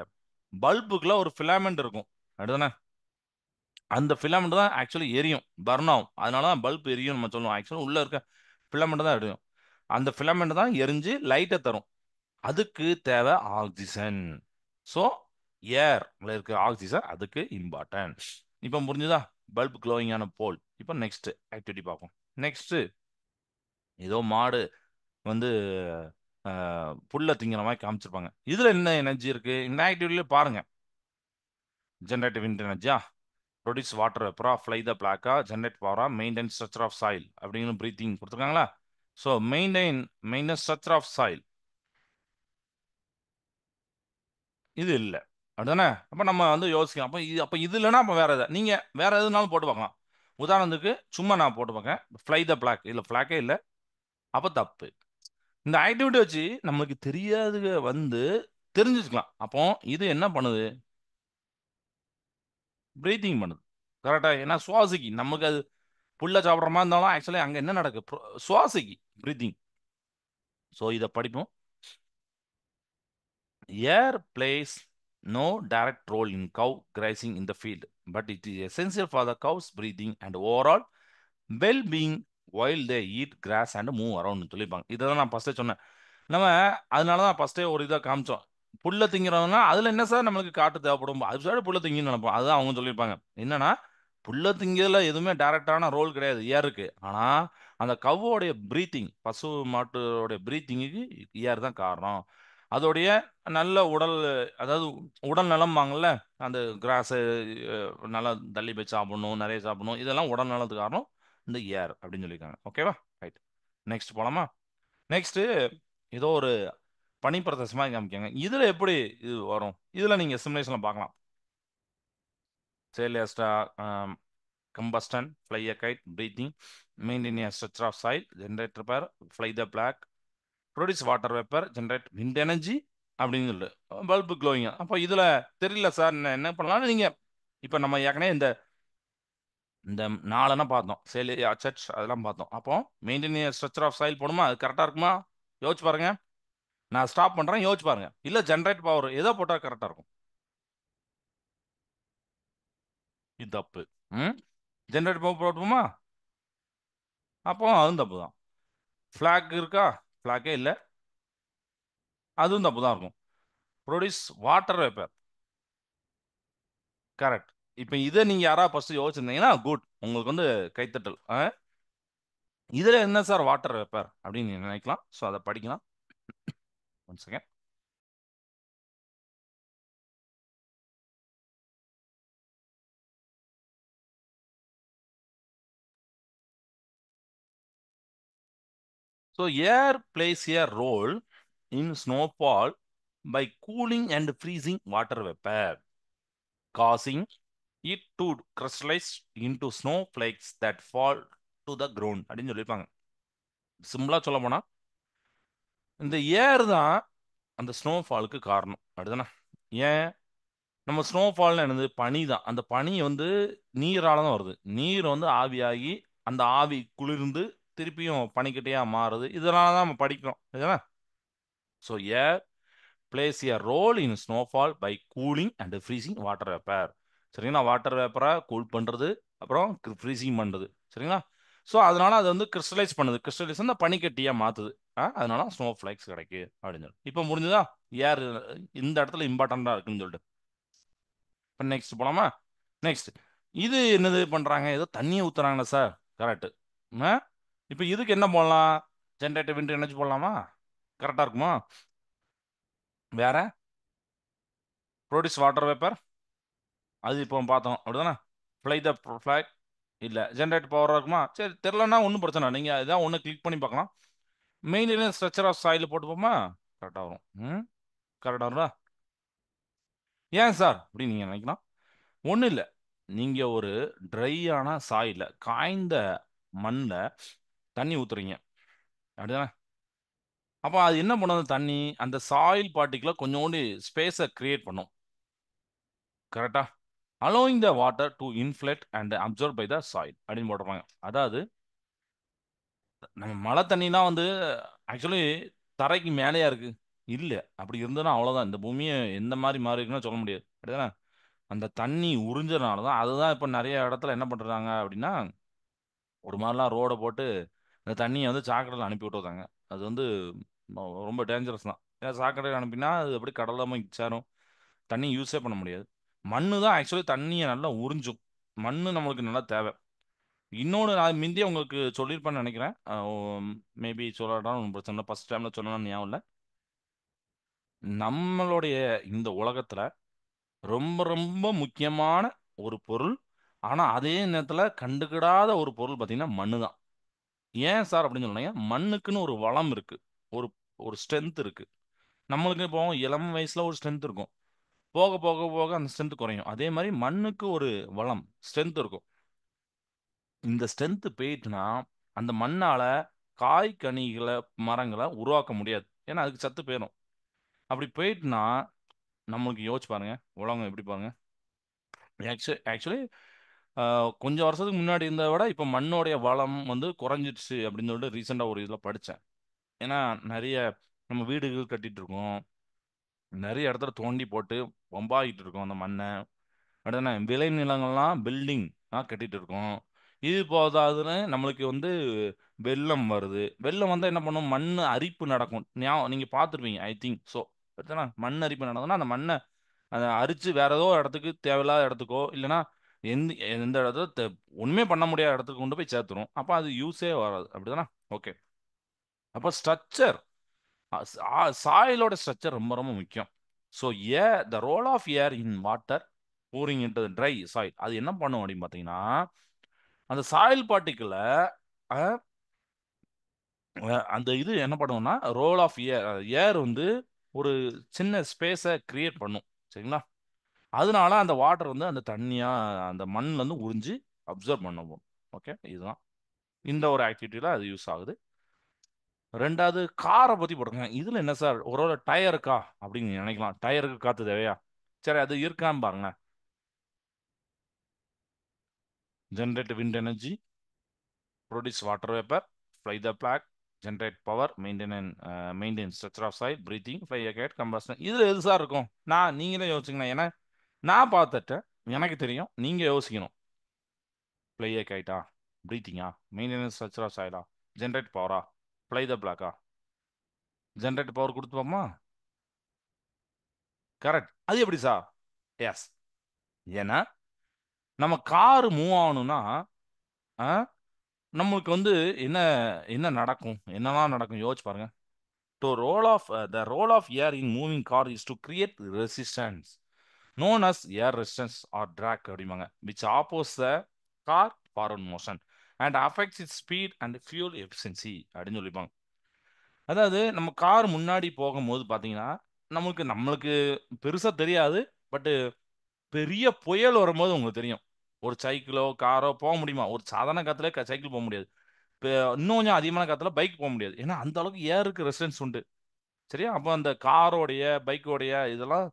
பல்புக்குள்ள ஒரு ஃபிலாமெண்ட் இருக்கும் அப்படிதானே? அந்த ஃபிலாமெண்ட் தான் ஆக்சுவலி எரியும், பர்ன் ஆகும். அதனால தான் பல்ப் எரியும் நம்ம சொல்லுவோம். ஆக்சுவலி உள்ள இருக்க ஃபிலமெண்ட் தான் எரியும். அந்த ஃபிலமெண்ட் தான் எரிஞ்சு லைட்டை தரும். அதுக்கு தேவை ஆக்சிஜன். ஸோ ஏர்ல இருக்க ஆக்சிஜன் அதுக்கு இம்பார்ட்டன்ட். இப்போ புரிஞ்சுதா? பல்ப் க்ளோயிங் ஆன போல். இப்போ நெக்ஸ்ட் ஆக்டிவிட்டி பார்ப்போம். நெக்ஸ்ட், ஏதோ மாடு வந்து புல்ல திங்கிற மாதிரி காமிச்சிருப்பாங்க. இதுல என்ன எனர்ஜி இருக்கு இந்த ஆக்டிவிட்டியில பாருங்க. ஜென்ரேட்டிவ் விண்ட் எனர்ஜியா, ப்ரொடியூஸ் வாட்டர் வெப்பரா, ஃப்ளை த பிளாக்கா, ஜென்ரேட் பவரா, மெயின்டைன் ஸ்ட்ரக்சர் ஆஃப் சாயில் அப்படின்னு பிரீத்திங் கொடுத்துருக்காங்களா? So maintain structure of soil இது இல்லை அப்படிதானே? அப்போ நம்ம வந்து யோசிக்கலாம். அப்போ இது இல்லைன்னா அப்போ வேற எதாவது நீங்கள் வேற எதுனாலும் போட்டு பார்க்கலாம். உதாரணத்துக்கு சும்மா நான் போட்டு பார்க்கேன், ஃப்ளை த பிளாக், இல்லை ஃப்ளாக்கே இல்லை, அப்போ தப்பு. இந்த ஆக்டிவிட்டி வச்சு நம்மளுக்கு தெரியாத வந்து தெரிஞ்சுக்கலாம். அப்போ இது என்ன பண்ணுது? பிரீத்திங் பண்ணுது. கரெக்டா? ஏன்னா சுவாசிக்கு நமக்கு அது புல்ல சாப்பிட்ற மாதிரி இருந்தாலும் ஆக்சுவலி அங்கே என்ன நடக்கு? சுவாசிக்கு பிரீத்திங். ஸோ இதை படிப்போம். Air plays no direct role in cow grazing in the field, but it is essential for the cow's breathing and overall well-being while they eat grass and move around சொல்லியிருப்பாங்க. இதை தான் நான் ஃபர்ஸ்டே சொன்னேன். நம்ம அதனால தான் ஃபர்ஸ்டே ஒரு இதாக காமிச்சோம். புல்ல திங்கிறவங்கன்னா அதில் என்ன சார் நம்மளுக்கு காட்டு தேவைப்படும், அது சார் புல்ல திங்கின்னு நினைப்போம். அதுதான் அவங்க சொல்லியிருப்பாங்க. என்னன்னா, புல்ல திங்கிறதுல எதுவுமே டைரக்டான ரோல் கிடையாது ஏருக்கு. ஆனால் அந்த கவ்வோடைய பிரீத்திங், பசு மாட்டோடைய பிரீத்திங்குக்கு ஏர் தான் காரணம். அதோடைய நல்ல உடல், அதாவது உடல் நலம்பாங்கல்ல, அந்த கிராஸை நல்லா தள்ளி போய் சாப்பிடணும், நிறைய சாப்பிடணும், இதெல்லாம் உடல் நலத்துக்கு காரணம் இந்த ஏர் அப்படின்னு சொல்லியிருக்காங்க. ஓகேவா? ரைட். நெக்ஸ்ட் போலாமா? நெக்ஸ்ட், ஏதோ ஒரு பனி பிரதேசம் மாதிரி காமிக்காங்க. இதுல எப்படி இது வரும்? இதுல நீங்க சிமுலேஷன்ல பார்க்கலாம். சேலியஸ்டா, combustion, fly a kite, breathing, maintain a structure of soil, generate repair, fly the black, produce water vapour, generate wind energy அப்படின்னு சொல்லு, பல்பு க்ளோயிங். அப்போ இதுல தெரியல சார், என்ன பண்ணலாம் நீங்க? இப்போ நம்ம ஏற்கனவே இந்த இந்த நாலனா பார்த்தோம், சேல் சர்ச் அதெல்லாம் பார்த்தோம். அப்போ மெயின்டைன் ஸ்ட்ரக்சர் ஆஃப் சாயில் போடுமா? அது கரெக்டாக இருக்குமா? யோசிச்சு பாருங்க. நான் ஸ்டாப் பண்றேன், யோசிச்சு பாருங்க. இல்ல ஜென்ரேட் பவர் ஏதோ போட்டால் கரெக்டாக இருக்கும். இது தப்பு. ம் ஜென்ரேட் பவர் போட்டுமா? அப்போ அதுவும் தப்பு தான். ஃபிளாக் இருக்கா? ஃபிளாக்கே இல்லை, அதுவும் தப்பு தான் இருக்கும். Produce water vapour, correct. இப்போ இதை நீங்க யாராவது ஃபர்ஸ்ட் யோசிச்சிருந்தீங்கன்னா குட், உங்களுக்கு வந்து கைத்தட்டல். இதுல என்ன சார் வாட்டர் வேப்பர் அப்படின்னு நீங்க நினைக்கலாம். ஸோ அதை படிக்கலாம். One second. So air plays a role in snowfall by cooling and freezing water vapour causing it to crystallize into snowflakes that fall to the ground அப்படின்னு சொல்லியிருப்பாங்க. சிம்பிளா சொல்ல போனா இந்த ஏர் தான் அந்த ஸ்னோஃபாலுக்கு காரணம் அப்படிதானே. ஏன் நம்ம ஸ்னோஃபால்னு என்னது பனி தான். அந்த பனி வந்து நீரால தான் வருது. நீர் வந்து ஆவியாகி அந்த ஆவி குளிர்ந்து திருப்பியும் பனிக்கட்டியா மாறுது. இதனால தான் நம்ம படிக்கிறோம் இதுதானே. So air plays a role in snowfall by cooling and freezing water vapour. சரிங்களா. வாட்டர் வேப்பரை கூல் பண்ணுறது அப்புறம் ஃப்ரீசிங் பண்ணுறது. சரிங்களா. ஸோ அதனால அது வந்து கிறிஸ்டலைஸ் பண்ணுது. கிறிஸ்டலைஸ் அந்த பனிக்கட்டியாக மாற்றுது. அதனால ஸ்னோ ஃப்ளேக்ஸ் கிடைக்கு அப்படின்னு சொல்லி இப்போ முடிஞ்சுதா. ஏர் இந்த இடத்துல இம்பார்ட்டண்ட்டாக இருக்குன்னு சொல்லிட்டு இப்போ நெக்ஸ்ட் போலாமா. நெக்ஸ்ட் இது என்னது பண்ணுறாங்க, ஏதோ தண்ணியை ஊற்றுறாங்களா சார். கரெக்டு. இப்போ இதுக்கு என்ன போடலாம், ஜென்ரேட்டர் விண்ட் எனர்ஜி போடலாமா. கரெக்டாக இருக்குமா. வேற ப்ரொடியூஸ் வாட்டர் வேப்பர் அது இப்போ பார்த்தோம் அப்படிதானே. ஃப்ளை த ஃப்ளாக் இல்லை ஜென்ரேட் பவர் இருக்குமா. சரி தெரிலன்னா ஒன்றும் பிரச்சனை இல்லை. நீங்கள் இதான் ஒன்று கிளிக் பண்ணி பார்க்கலாம். மெயின்டெனன்ஸ் ஸ்ட்ரக்சர் ஆஃப் சாயில் போட்டுப்போமா. கரெக்டாக வரும். கரெக்டாக வரும்ல. ஏன் சார் அப்படின்னு நீங்கள் நினைக்கலாம். ஒன்றும் இல்லை. நீங்கள் ஒரு ட்ரையான சாயில் காய்ந்த மண்ணில் தண்ணி ஊற்றுறீங்க அப்படிதானே. அப்போ அது என்ன பண்ணுது, தண்ணி அந்த சாயில் பார்ட்டிக்குள்ள கொஞ்சோண்டு ஸ்பேஸை கிரியேட் பண்ணும். கரெக்டா. allowing the water to inflate and absorb by the soil அப்படின்னு போட்டிருப்பாங்க. அதாவது நம்ம மழை தண்ணிலாம் வந்து ஆக்சுவலி தரைக்கு மேலேயா இருக்கு. இல்லை அப்படி இருந்ததுன்னா அவ்வளோதான். இந்த பூமியை எந்த மாதிரி மாறி இருக்குன்னு சொல்ல முடியாது அப்படிதானே. அந்த தண்ணி உறிஞ்சனால தான். அதுதான் இப்போ நிறைய இடத்துல என்ன பண்ணுறாங்க அப்படின்னா ஒரு மாதிரிலாம் ரோடை போட்டு இந்த தண்ணியை வந்து சாக்கடையில் அனுப்பி விட்டுருக்காங்க. அது வந்து ரொம்ப டேஞ்சரஸ் தான். ஏன்னா சாக்கடையில் அனுப்பினா அது அப்படி கடலில் போய் சேரும். தண்ணி யூஸே பண்ண முடியாது. மண்ணு தான் ஆக்சுவலி தண்ணியை நல்லா உறிஞ்சும். மண்ணு நம்மளுக்கு நல்லா தேவை. இன்னொன்று நான் முந்தைய உங்களுக்கு சொல்லியிருப்பேன்னு நினைக்கிறேன். மேபி சொல்லலாம் ஒன்றும் பிரச்சனை இல்லை. ஃபர்ஸ்ட் டைமில் சொல்லணும்னு ஞாபகம் இல்லை. நம்மளுடைய இந்த உலகத்தில் ரொம்ப ரொம்ப முக்கியமான ஒரு பொருள், ஆனால் அதே நேரத்தில் கண்டுக்கிடாத ஒரு பொருள் பார்த்தீங்கன்னா மண்ணு தான். ஏன் சார் அப்படின்னு சொன்னீங்க, மண்ணுக்குன்னு ஒரு வளம் இருக்குது. ஒரு ஒரு ஸ்ட்ரென்த் இருக்குது. நம்மளுக்கு இப்போ இளம் வயசில் ஒரு ஸ்ட்ரென்த் இருக்கும். போக போக போக அந்த ஸ்ட்ரென்த் குறையும். அதே மாதிரி மண்ணுக்கு ஒரு வளம் ஸ்ட்ரென்த் இருக்கும். இந்த ஸ்ட்ரென்த் போயிட்டுனா அந்த மண்ணால காய் கனிகளை மரங்களை உருவாக்க முடியாது. ஏன்னா அதுக்கு சத்து போயிடும். அப்படி போயிட்டுனா நம்மளுக்கு யோசிச்சு பாருங்க உலகம் எப்படி பாருங்க. ஆக்சுவலி கொஞ்சம் வருஷத்துக்கு முன்னாடி இருந்ததை விட இப்போ மண்ணோடைய வளம் வந்து குறைஞ்சிடுச்சு அப்படின்னு சொல்லிட்டு ரீசெண்டாக ஒரு இதில் படித்தேன். ஏன்னா நிறைய நம்ம வீடுகள் கட்டிட்டு இருக்கோம். நிறைய இடத்துல தோண்டி போட்டு வம்பாகிட்டு இருக்கோம் அந்த மண்ணை. அடுத்தன விளை நிலங்கள்லாம் பில்டிங் கட்டிட்டு இருக்கோம். இது போதாதுன்னு நம்மளுக்கு வந்து வெள்ளம் வருது. வெள்ளம் வந்தால் என்ன பண்ணும், மண் அரிப்பு நடக்கும். நீங்கள் பார்த்துருப்பீங்க ஐ திங்க் ஸோ. அடுத்தனா மண் அரிப்பு நடந்ததுன்னா அந்த மண்ணை அதை அரிச்சு வேற ஏதோ இடத்துக்கு தேவையில்லாத இடத்துக்கோ இல்லைன்னா எந்த எந்த இடத்துல ஒன்றுமே பண்ண முடியாத இடத்துக்கு கொண்டு போய் சேர்த்துரும். அப்போ அது யூஸே வராது அப்படிதானே. ஓகே. அப்போ ஸ்ட்ரக்சர் சாயிலோட ஸ்ட்ரக்சர் ரொம்ப ரொம்ப முக்கியம். So the role of air in water pouring into dry soil அது என்ன பண்ணும் அப்படின்னு பார்த்தீங்கன்னா அந்த சாயில் பார்ட்டிக்கில் அந்த இது என்ன பண்ணுவோம்னா ரோல் ஆஃப் ஏர் ஏர் வந்து ஒரு சின்ன ஸ்பேஸை கிரியேட் பண்ணும். சரிங்களா. அதனால அந்த வாட்டர் வந்து அந்த தண்ணியா அந்த மண்ணில் வந்து உறிஞ்சி அப்சர்வ் பண்ணுவோம். ஓகே. இதுதான் இந்த ஒரு ஆக்டிவிட்டியில் அது யூஸ் ஆகுது. ரெண்டாவது காரை பற்றி போடுங்க. இதில் என்ன சார் ஒரு டயர் இருக்கா அப்படின்னு நீங்க நினைக்கலாம். டயருக்கு காற்று தேவையா. சரி அது இருக்கான்னு பாருங்க. Generate wind energy, produce water vapour, fly the flag, generate power, maintain structure of soil, breathing, fly a kite, combustion. இதில் எது சார் இருக்கும். நீங்களே யோசிச்சுங்களேன். ஏன்னா நான் பார்த்துட்டேன், எனக்கு தெரியும். நீங்கள் யோசிக்கணும். ஃப்ளை a kite பிரீத்திங்கா, மெயின்டெனன்ஸ் ஸ்ட்ரக்சர் ஆஃப் சாயிலா, ஜென்ரேட் பவரா, ஃப்ளை த பிளாக்கா. ஜென்ரேட் பவர் கொடுத்துப்போமா. கரெக்ட். அது எப்படி சார். எஸ். ஏன்னா நம்ம கார் மூவ் ஆகணும்னா நம்மளுக்கு வந்து என்ன என்ன நடக்கும், என்னெல்லாம் நடக்கும் யோசிச்சு பாருங்க. To role of the role of air in moving car is to create resistance known as air resistance or drag அப்படிம்பாங்க, which opposes the car forward motion and affects its speed and fuel efficiency அப்படின்னு சொல்லிப்பாங்க. அதாவது நம்ம கார் முன்னாடி போகும்போது பார்த்தீங்கன்னா, நமக்கு நம்மளுக்கு பெருசா தெரியாது. பட் பெரிய புயல் வரும்போது உங்களுக்கு தெரியும். ஒரு சைக்கிளோ, காரோ போ முடியுமா? ஒரு சாதாரண காத்துல சைக்கிள் போ முடியாது. இப்ப இன்னும் கொஞ்சம் அதிகமான காத்துல பைக் போ முடியாது. ஏன்னா, அந்த அளவுக்கு ஏருக்கு ரெசிஸ்டன்ஸ் உண்டு. சரியா? அப்ப அந்த காரோடைய, பைக்கோடைய இதெல்லாம்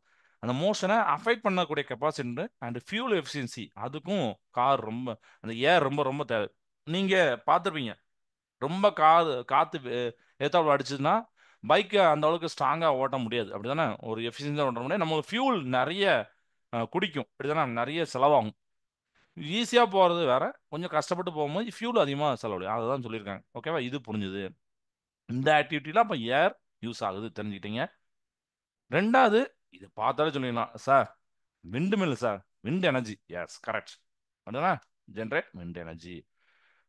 அந்த மோஷன அஃபெக்ட் பண்ணக்கூடிய கெப்பாசிட்டி உண்டு. அண்ட் ஃபியூல் எஃபிஷியன்சி அதுக்கும் கார் ரொம்ப அந்த ஏர் ரொம்ப ரொம்ப தேவை. நீங்க பார்த்திருப்பீங்க. ரொம்ப காத்து எதிர்த்தாப்புல அடிச்சதுன்னா, பைக்க அந்த அளவுக்கு ஸ்ட்ராங்கா ஓட்ட முடியாது. அப்படிதானே? ஒரு எஃபிஷியன்ஸா ஓட்ட முடியாது. நம்ம ஃபியூல் நெறைய குடிக்கும். இப்படிதானே? நெறைய செலவாகும். ஈஸியா போறது வேற. கொஞ்சம் கஷ்டப்பட்டு போகும்போது ஃபியூல் அதிகமா செலவழியும். அததான் சொல்லியிருக்காங்க. ஓகேவா? இது புரிஞ்சுது. இந்த ஆக்டிவிட்டில அப்ப ஏர் யூஸ் ஆகுது தெரிஞ்சுக்கிட்டீங்க. 2வது இத பார்த்தாலே சொல்லிடலாம். Sir wind mill sir. Wind energy. Yes correct. அப்படிதானே? Generate wind energy.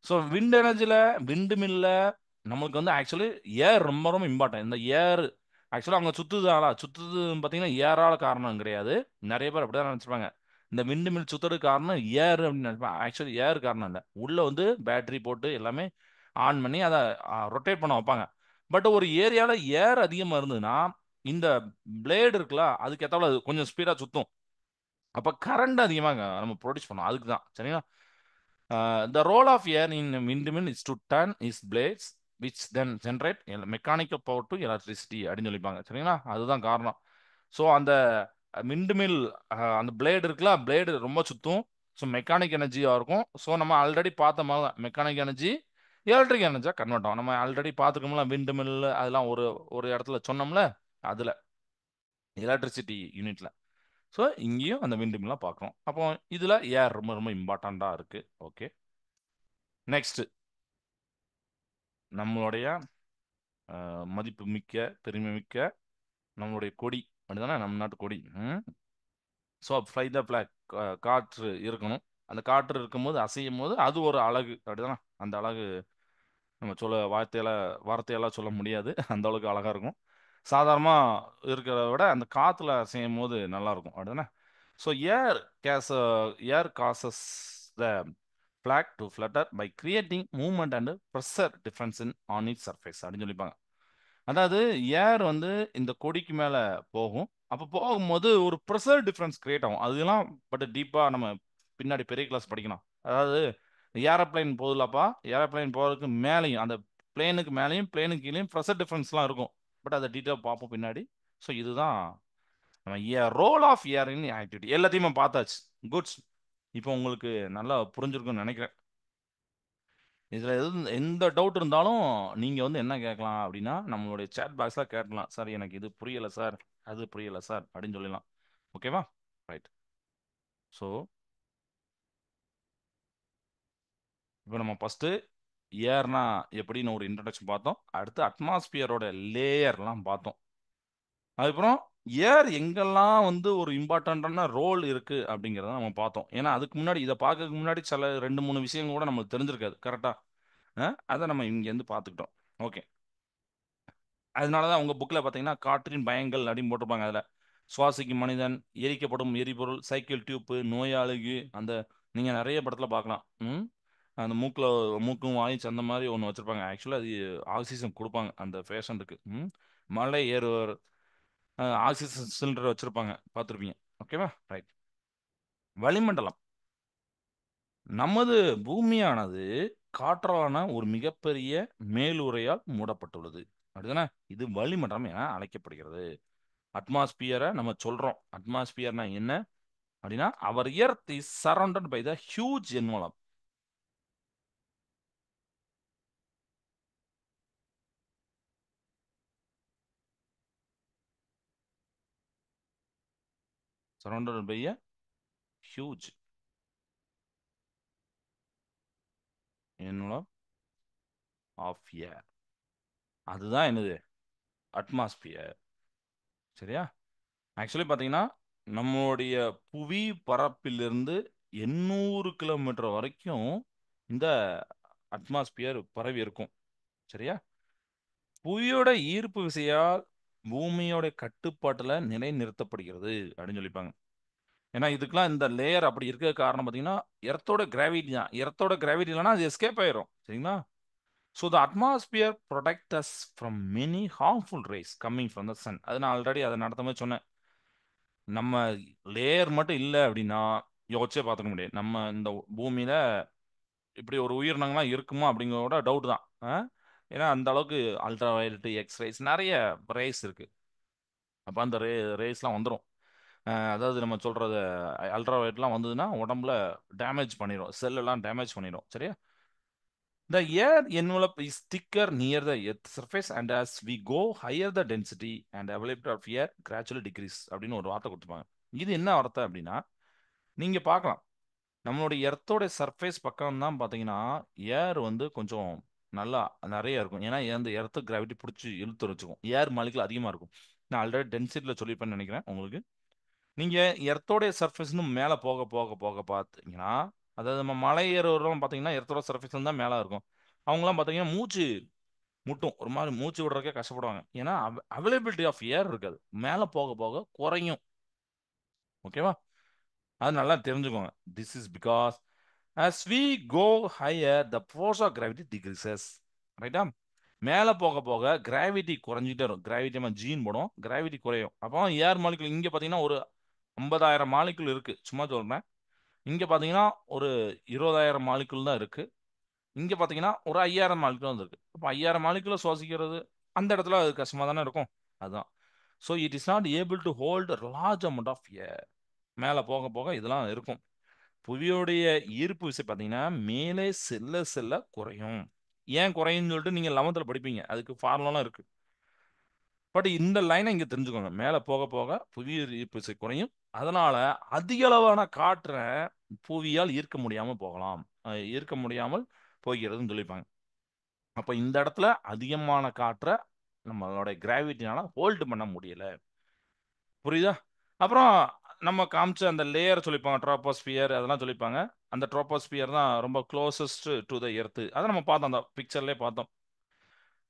So wind எனர்ஜில விண்ட் மில்ல நம்மளுக்கு வந்து ஆக்சுவலி ஏர் ரொம்ப ரொம்ப இம்பார்ட்டன்ட். இந்த ஏர் ஆக்சுவலாக அவங்க சுத்துதுன்னு பார்த்தீங்கன்னா ஏரால காரணம் கிடையாது. நிறைய பேர் அப்படிதான் நினச்சிப்பாங்க. இந்த விண்ட் மில் சுத்துறதுக்கு காரணம் ஏர் அப்படின்னு நினைப்பாங்க. ஆக்சுவலி ஏர் காரணம் இல்லை. உள்ள வந்து பேட்டரி போட்டு எல்லாமே ஆன் பண்ணி அதை ரொட்டேட் பண்ண வைப்பாங்க. பட் ஒரு ஏரியால ஏர் அதிகமாக இருந்ததுன்னா இந்த பிளேடு இருக்குல்ல அதுக்கு ஏற்றாப்புல அது கொஞ்சம் ஸ்பீடாக சுத்தும். அப்போ கரண்ட் அதிகமாக நம்ம ப்ரொடியூஸ் பண்ணோம். அதுக்கு தான் சரிங்களா? The role of air in a windmill is to turn its blades which then generate mechanical power to electricity அப்படின்னு சொல்லிப்பாங்க சரிங்களா? அதுதான் காரணம். ஸோ அந்த விண்ட்மில் அந்த பிளேடு இருக்குல்ல பிளேடு ரொம்ப சுத்தும். ஸோ மெக்கானிக் எனர்ஜியாக இருக்கும். ஸோ நம்ம ஆல்ரெடி பார்த்த மாதிரி தான் மெக்கானிக் எனர்ஜி எலக்ட்ரிக் எனர்ஜியாக கன்வெர்ட் ஆகும். நம்ம ஆல்ரெடி பார்த்துக்கோம்ல விண்டு மில் அதெல்லாம் ஒரு ஒரு இடத்துல சொன்னோம்ல அதில் எலக்ட்ரிசிட்டி யூனிட்ல. ஸோ இங்கேயும் அந்த விண்டு மில்லாம் பார்க்குறோம். அப்போ இதில் ஏர் ரொம்ப ரொம்ப இம்பார்ட்டண்ட்டாக இருக்கு. ஓகே, நெக்ஸ்ட் நம்மளுடைய மதிப்பு மிக்க பெருமை மிக்க நம்மளுடைய கொடி அப்படிதானே நம்ம நாட்டு கொடி. ஸோ ஃப்ளை த ஃபிளாக். காற்று இருக்கணும். அந்த காற்று இருக்கும்போது அசையும் போது அது ஒரு அழகு அப்படிதானே? அந்த அழகு நம்ம வார்த்தையெல்லாம் சொல்ல முடியாது. அந்த அளவுக்கு அழகா இருக்கும். சாதாரணமாக இருக்கிறத விட அந்த காற்றுல அசையும் போது நல்லா இருக்கும் அப்படிதானே? So air causes the flag to flutter by creating movement and pressure difference in on it surface அப்படின்னு சொல்லிப்பாங்க. அதாவது ஏர் வந்து இந்த கொடிக்கு மேல போகும். அப்போ போகும்போது ஒரு ப்ரெஷர் டிஃபரன்ஸ் கிரியேட் ஆகும். அதெல்லாம் பட் டீப்பா நம்ம பின்னாடி பெரிய கிளாஸ் படிக்கணும். அதாவது ஏரோப்ளேன் போகுதுலப்பா, ஏரோப்ளேன் போறதுக்கு மேலேயும் அந்த பிளேனுக்கு மேலேயும் பிளேனுக்கு கீழேயும் ப்ரெஷர் டிஃபரன்ஸ்லாம் இருக்கும். பட் அதை டீட்டெயில் பார்ப்போம் பின்னாடி. ஸோ இதுதான் நம்ம role of air in activity எல்லாத்தையுமே பார்த்தாச்சு. குட்ஸ். இப்போ உங்களுக்கு நல்லா புரிஞ்சிருக்கும்னு நினைக்கிறேன். இதில் எந்த டவுட் இருந்தாலும் நீங்கள் வந்து என்ன கேட்கலாம் அப்படின்னா நம்மளுடைய சேட் பாக்ஸில் கேட்கலாம். சார் எனக்கு இது புரியலை சார், அது புரியலை சார் அப்படின்னு சொல்லலாம். ஓகேவா? ரைட். ஸோ இப்போ நம்ம ஃபஸ்ட்டு ஏர்னா எப்படின்னு ஒரு இன்ட்ரடக்ஷன் பார்த்தோம். அடுத்து அட்மாஸ்பியரோட லேயர்லாம் பார்த்தோம். அதுக்கப்புறம் ஏர் எங்கெல்லாம் வந்து ஒரு இம்பார்ட்டண்ட்டான ரோல் இருக்குது அப்படிங்கிறத நம்ம பார்த்தோம். ஏன்னா அதுக்கு முன்னாடி இதை பார்க்கறதுக்கு முன்னாடி சில 2 3 விஷயங்கள் கூட நம்மளுக்கு தெரிஞ்சிருக்காது. கரெக்டாக அதை நம்ம இங்கேருந்து பார்த்துக்கிட்டோம். ஓகே. அதனால தான் உங்க புக்கில் பார்த்தீங்கன்னா காற்றின் பயங்கள் அப்படின்னு போட்டிருப்பாங்க. அதில் சுவாசிக்கும் மனிதன், எரிக்கப்படும் எரிபொருள், சைக்கிள் டியூப்பு, நோயாளிக்கு அந்த நீங்கள் நிறைய படத்தில் பார்க்கலாம். அந்த மூக்கும் வாய்ச்சி அந்த மாதிரி ஒன்று வச்சுருப்பாங்க. ஆக்சுவலாக அது ஆக்சிஜன் கொடுப்பாங்க அந்த பேஷண்ட்டுக்கு. மலை ஏறுவர் ஆக்சிஜன் சிலிண்டர் வச்சுருப்பாங்க, பார்த்துருப்பீங்க. ஓகேவா? ரைட். வளிமண்டலம். நமது பூமியானது காற்றாலான ஒரு மிகப்பெரிய மேலுறையால் மூடப்பட்டுள்ளது அப்படிதானே? இது வளிமண்டலம் என அழைக்கப்படுகிறது. அட்மாஸ்பியரை நம்ம சொல்றோம். அட்மாஸ்பியர்னா என்ன அப்படின்னா our earth is surrounded by the huge envelope. Surrounded by a huge envelope of air. அதுதான் என்னது? அட்மாஸ்பியர். சரியா? ஆக்சுவலி பார்த்தீங்கன்னா நம்மளுடைய புவி பரப்பிலிருந்து 800 கிலோமீட்டர் வரைக்கும் இந்த அட்மாஸ்பியர் பரவி இருக்கும். சரியா? புவியோட ஈர்ப்பு விசையால் பூமியோட கட்டுப்பாட்டுல நிலைநிறுத்தப்படுகிறது அப்படின்னு சொல்லிப்பாங்க. ஏன்னா இதுக்கெல்லாம் இந்த லேயர் அப்படி இருக்க காரணம் பார்த்தீங்கன்னா எர்த்தோட கிராவிட்டி தான். எர்த்தோட கிராவிட்டி இல்லைன்னா அது எஸ்கேப் ஆயிரும். சரிங்களா? So the atmosphere protect us from many harmful rays coming from the sun. அது நான் ஆல்ரெடி அதை நடத்த மாதிரி சொன்னேன். நம்ம லேயர் மட்டும் இல்லை அப்படின்னா யோசிச்சே பார்த்துக்க முடியாது. நம்ம இந்த பூமியில இப்படி ஒரு உயிரினங்கள்லாம் இருக்குமா அப்படிங்கிறத டவுட் தான். ஏன்னா அந்த அளவுக்கு அல்ட்ரா வயலட், எக்ஸ்ரேஸ், நிறைய ரேஸ் இருக்கு. அப்போ அந்த ரேஸ்லாம் வந்துடும். அதாவது நம்ம சொல்றது அல்ட்ரா வயலட்லாம் வந்ததுன்னா உடம்புல டேமேஜ் பண்ணிடும், செல்லெல்லாம் டேமேஜ் பண்ணிடும். சரியா? The air envelope is thicker near the earth surface and as we go higher the density and availability of air gradually decrease அப்படின்னு ஒரு வார்த்தை கொடுத்துருப்பாங்க. இது என்ன வார்த்தை அப்படின்னா, நீங்க பார்க்கலாம் நம்மளுடைய எர்த்தோட சர்ஃபேஸ் பக்கம் தான் பார்த்தீங்கன்னா ஏர் வந்து கொஞ்சம் நல்லா நிறைய இருக்கும். ஏன்னா அந்த எர்த்து கிராவிட்டி பிடிச்சி இழுத்து வச்சுக்கும். ஏர் மாலிகுல் அதிகமாக இருக்கும். நான் ஆல்ரெடி டென்சிட்டியில் சொல்லியிருப்பேன்னு நினைக்கிறேன் உங்களுக்கு. நீங்கள் எர்த்தோடைய சர்ஃபேஸ்னு மேலே போக போக போக பார்த்தீங்கன்னா, அதாவது நம்ம மலை ஏறுறவங்க பார்த்தீங்கன்னா எர்த்தோட சர்ஃபேஸ்ல தான் மேலே இருக்கும். அவங்களாம் பார்த்தீங்கன்னா மூச்சு முட்டும், ஒரு மாதிரி மூச்சு விடுறதுக்கே கஷ்டப்படுவாங்க. ஏன்னா அவைலபிலிட்டி ஆஃப் ஏர் இருக்காது, மேலே போக போக குறையும். ஓகேவா? அது நல்லா தெரிஞ்சுக்கோங்க. This is because as we go higher the force of gravity decreases. ரைட்டா? மேலே போக போக கிராவிட்டி குறைஞ்சிட்டே இருக்கும். கிராவிட்டி நம்ம ஜீன் போடும், கிராவிட்டி குறையும். அப்போ ஏர் மாலிகுல் இங்கே பார்த்தீங்கன்னா ஒரு 50,000 மாலிகுல் இருக்கு, சும்மா சொல்றேன். இங்கே பார்த்தீங்கன்னா ஒரு 20,000 மாலிகுல் தான் இருக்கு. இங்கே பார்த்தீங்கன்னா ஒரு 5,000 மாலிகுல் தான் இருக்கு. அப்போ 5,000 மாலிகுல சுவாசிக்கிறது அந்த இடத்துல அது கஷ்டமாக தானே இருக்கும். அதுதான். So it is not able to hold large amount of air. மேலே போக போக இதெல்லாம் இருக்கும். புவியோடைய ஈர்ப்பு விசை பார்த்தீங்கன்னா மேலே செல்ல செல்ல குறையும். ஏன் குறையும்னு சொல்லிட்டு நீங்கள் 11th படிப்பீங்க, அதுக்கு ஃபார்முலாலாம் இருக்கு. பட் இந்த லைனை இங்கே தெரிஞ்சுக்கோங்க. மேலே போக போக புவி ஈர்ப்பு விசை குறையும். அதனால அதிக அளவான காற்றை புவியால் ஈர்க்க முடியாமல் போகலாம், ஈர்க்க முடியாமல் போகிறதுன்னு சொல்லியிருப்பாங்க. அப்போ இந்த இடத்துல அதிகமான காற்றை நம்மளோட கிராவிட்டினால ஹோல்டு பண்ண முடியல. புரியுதா? அப்புறம் நம்ம காமிச்ச அந்த லேயர் சொல்லிப்பாங்க, ட்ரோபோஸ்பியர் அதெல்லாம் சொல்லிப்பாங்க. அந்த ட்ரோபோஸ்பியர் தான் ரொம்ப க்ளோசஸ்ட் டு த எர்த்து. அதை நம்ம பார்த்தோம், அந்த பிக்சர்லேயே பார்த்தோம்.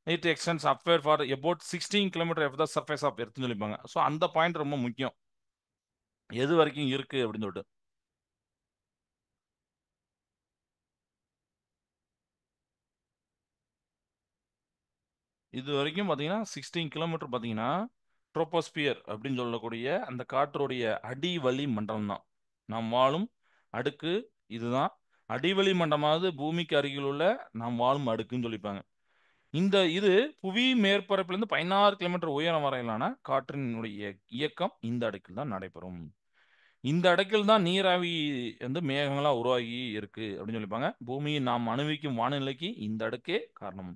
It extends upward for about 16 kilometre of the surface of எர்த்னு சொல்லிப்பாங்க. ஸோ அந்த பாயிண்ட் ரொம்ப முக்கியம், எது வரைக்கும் இருக்கு அப்படின்னு சொல்லிட்டு. இது வரைக்கும் பார்த்தீங்கன்னா 16 கிலோமீட்டர் பார்த்தீங்கன்னா ட்ரோபோஸ்பியர் அப்படின்னு சொல்லக்கூடிய அந்த காற்றுடைய அடிவளி மண்டலம் தான். நாம் வாழும் அடுக்கு இதுதான். அடிவளி மண்டலமாவது பூமிக்கு அருகில் உள்ள நாம் வாழும் அடுக்குன்னு சொல்லிப்பாங்க. இந்த இது புவி மேற்பரப்பிலிருந்து 16 கிலோமீட்டர் உயரம் வரையிலான காற்றினுடைய இயக்கம் இந்த அடுக்கில் தான் நடைபெறும். இந்த அடுக்கில் தான் நீராவி வந்து மேகங்களா உருவாகி இருக்கு அப்படின்னு சொல்லிப்பாங்க. பூமியை நாம் அனுபவிக்கும் வானிலைக்கு இந்த அடுக்கே காரணம்.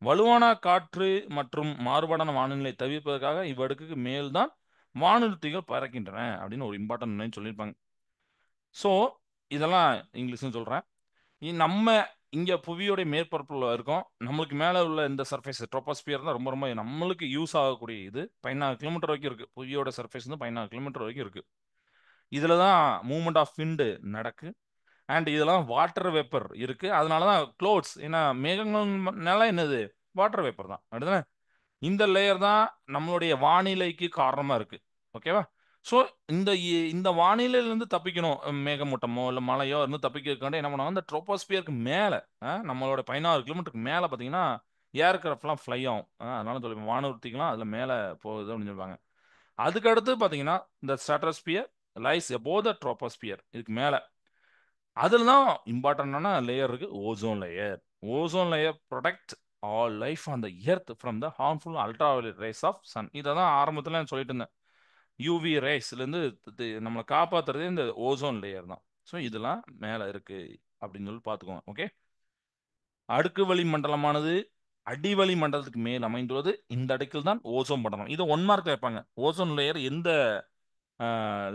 வலுவான காற்று மற்றும் மாறுபாடான வானிலை தவிர்ப்பதற்காக இவ்வடுக்குக்கு மேல்தான் வானூர்திகள் பறக்கின்றன அப்படின்னு ஒரு இம்பார்ட்டன்ட் சொல்லியிருப்பாங்க. ஸோ இதெல்லாம் இங்கிலீஷ்னு சொல்கிறேன். நம்ம இங்கே புவியோடைய மேற்பரப்பில் இருக்கோம். நம்மளுக்கு மேலே உள்ள இந்த சர்ஃபேஸ் ட்ரோபோஸ்பியர் தான் ரொம்ப ரொம்ப நம்மளுக்கு யூஸ் ஆகக்கூடிய இது. 16 கிலோமீட்டர் வரைக்கும் இருக்குது. புவியோட சர்ஃபேஸ் வந்து 16 கிலோமீட்டர் வரைக்கும் இருக்குது. இதில் தான் மூவ்மெண்ட் ஆஃப் விண்டு நடக்கு. அண்ட் இதெல்லாம் வாட்டர் வேப்பர் இருக்கு. அதனால தான் க்ளோட்ஸ், ஏன்னா மேகங்கள்னால என்னது வாட்டர் வேப்பர் தான். அப்படிதானே? இந்த லேயர் தான் நம்மளுடைய வானிலைக்கு காரணமா இருக்கு. ஓகேவா? ஸோ இந்த வானிலையிலேருந்து தப்பிக்கணும், மேகமூட்டமோ இல்லை மழையோ இருந்து தப்பிக்கிறதுக்காண்டி என்ன பண்ணுவாங்க, இந்த ட்ரோபோஸ்பியருக்கு மேலே நம்மளோட 16 கிலோமீட்டருக்கு மேலே பார்த்தீங்கன்னா ஏர்கிராஃப்ட்லாம் ஃப்ளை ஆகும். அதனால சொல்லி வானூர்த்திக்கலாம் அதில் மேலே போகுது அப்படின்னு சொல்லுவாங்க. அதுக்கு அடுத்து பார்த்தீங்கன்னா இந்த stratosphere lies above the troposphere, இதுக்கு மேலே. அதில் தான் இம்பார்ட்டண்டான லேயர் இருக்கு, ozone layer. Ozone layer protect all life on the earth from the harmful ultraviolet rays of sun. இதை தான் ஆரம்பத்தில் நான் சொல்லிட்டு இருந்தேன். யூவி ரேஸ்லேருந்து நம்மளை காப்பாற்றுறதே இந்த ஓசோன் லேயர் தான். ஸோ இதெல்லாம் மேலே இருக்கு அப்படின்னு சொல்லி பார்த்துக்கோங்க. ஓகே. அடுக்கு வளி மண்டலமானது அடிவளி மண்டலத்துக்கு மேல் அமைந்துள்ளது. இந்த அடுக்கில் தான் ஓசோன் மண்டலம். இதை 1 மார்க் வைப்பாங்க. ஓசோன் லேயர் எந்த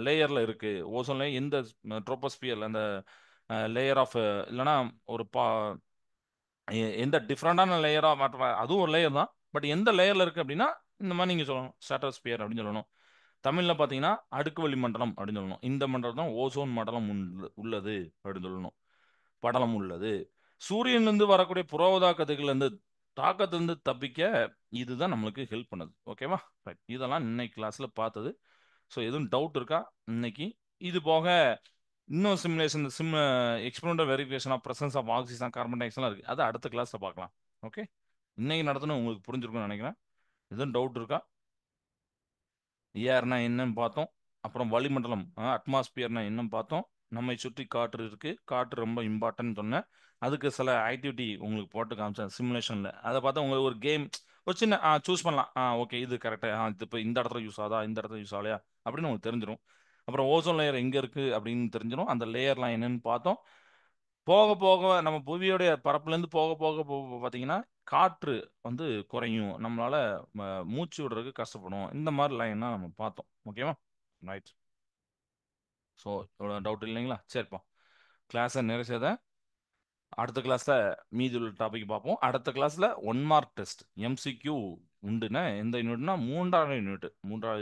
லேயரில் இருக்கு, ஓசோன் லேயர் எந்த ட்ரோபோஸ்பியர் அந்த லேயர் ஆஃப், இல்லைன்னா ஒரு எந்த டிஃப்ரெண்டான லேயராக மாற்ற, அதுவும் ஒரு லேயர் தான். பட் எந்த லேயரில் இருக்குது அப்படின்னா இந்த மாதிரி நீங்கள் சொல்லணும், ஸ்ட்ராட்டோஸ்பியர் அப்படின்னு சொல்லணும். தமிழில் பார்த்தீங்கன்னா அடுக்கு வளி மண்டலம் அப்படின்னு சொல்லணும். இந்த மண்டலம் தான் ஓசோன் மண்டலம் உள்ளது அப்படின்னு சொல்லணும். படலம் உள்ளது. சூரியன்லேருந்து வரக்கூடிய புறஊதா கதிர்கள்லேருந்து தாக்கத்திலிருந்து தப்பிக்க இதுதான் நம்மளுக்கு ஹெல்ப் பண்ணுது. ஓகேவா? ரைட். இதெல்லாம் இன்னைக்கு கிளாஸில் பார்த்தது. ஸோ எதுவும் டவுட் இருக்கா இன்னைக்கு? இது போக இன்னும் simulation experimental verification of presence of oxygen carbon டை ஆக்சைட்லாம் இருக்குது. அது அடுத்த கிளாஸில் பார்க்கலாம். ஓகே, இன்னைக்கு நடத்தணும் உங்களுக்கு புரிஞ்சிருக்கும்னு நினைக்கிறேன். எதுவும் டவுட் இருக்கா? ஏர்னா என்னன்னு பார்த்தோம். அப்புறம் வளிமண்டலம், அட்மாஸ்பியர்னா என்னன்னு பார்த்தோம். நம்மை சுற்றி காற்று இருக்கு, காற்று ரொம்ப இம்பார்ட்டன்ட் சொன்னேன். அதுக்கு சில ஆக்டிவிட்டி உங்களுக்கு போட்டு காமிச்சேன் சிமுலேஷன்ல. அதை பார்த்தா உங்களுக்கு ஒரு கேம், ஒரு சின்ன சூஸ் பண்ணலாம். ஓகே இது கரெக்டா, இது இப்போ இந்த இடத்துல யூஸ் ஆகுதா, இந்த இடத்துல யூஸ் ஆகலையா அப்படின்னு உங்களுக்கு தெரிஞ்சிடும். அப்புறம் ஓசோன் லேயர் எங்க இருக்கு அப்படின்னு தெரிஞ்சிடும். அந்த லேயர்லாம் என்னன்னு பார்த்தோம். போக போக நம்ம புவியோடைய பரப்புலேருந்து போக போக போக பார்த்தீங்கன்னா காற்று வந்து குறையும், நம்மளால மூச்சு விடுறதுக்கு கஷ்டப்படும், இந்த மாதிரி லைன்லாம் நம்ம பார்த்தோம். ஓகேவா? ரைட். ஸோ இவ்வளோ டவுட் இல்லைங்களா? சரிப்பா, கிளாஸை நிறைச்சதை அடுத்த கிளாஸ்ல மீதி உள்ள டாபிக் பார்ப்போம். அடுத்த கிளாஸ்ல 1 மார்க் டெஸ்ட் எம்சிக்யூ உண்டுன்னா எந்த யூனிட்னா மூன்றாவது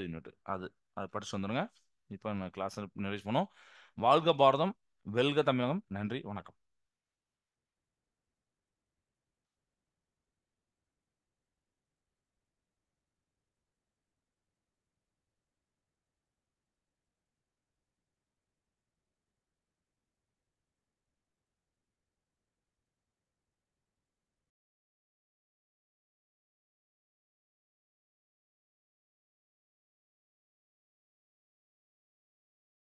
யூனிட் அது அது படிச்சு வந்துடுங்க. இப்போ நான் கிளாஸ் நிறைவு பண்ணோம். வாழ்க பாரதம், வெல்க தமிழகம். நன்றி, வணக்கம்.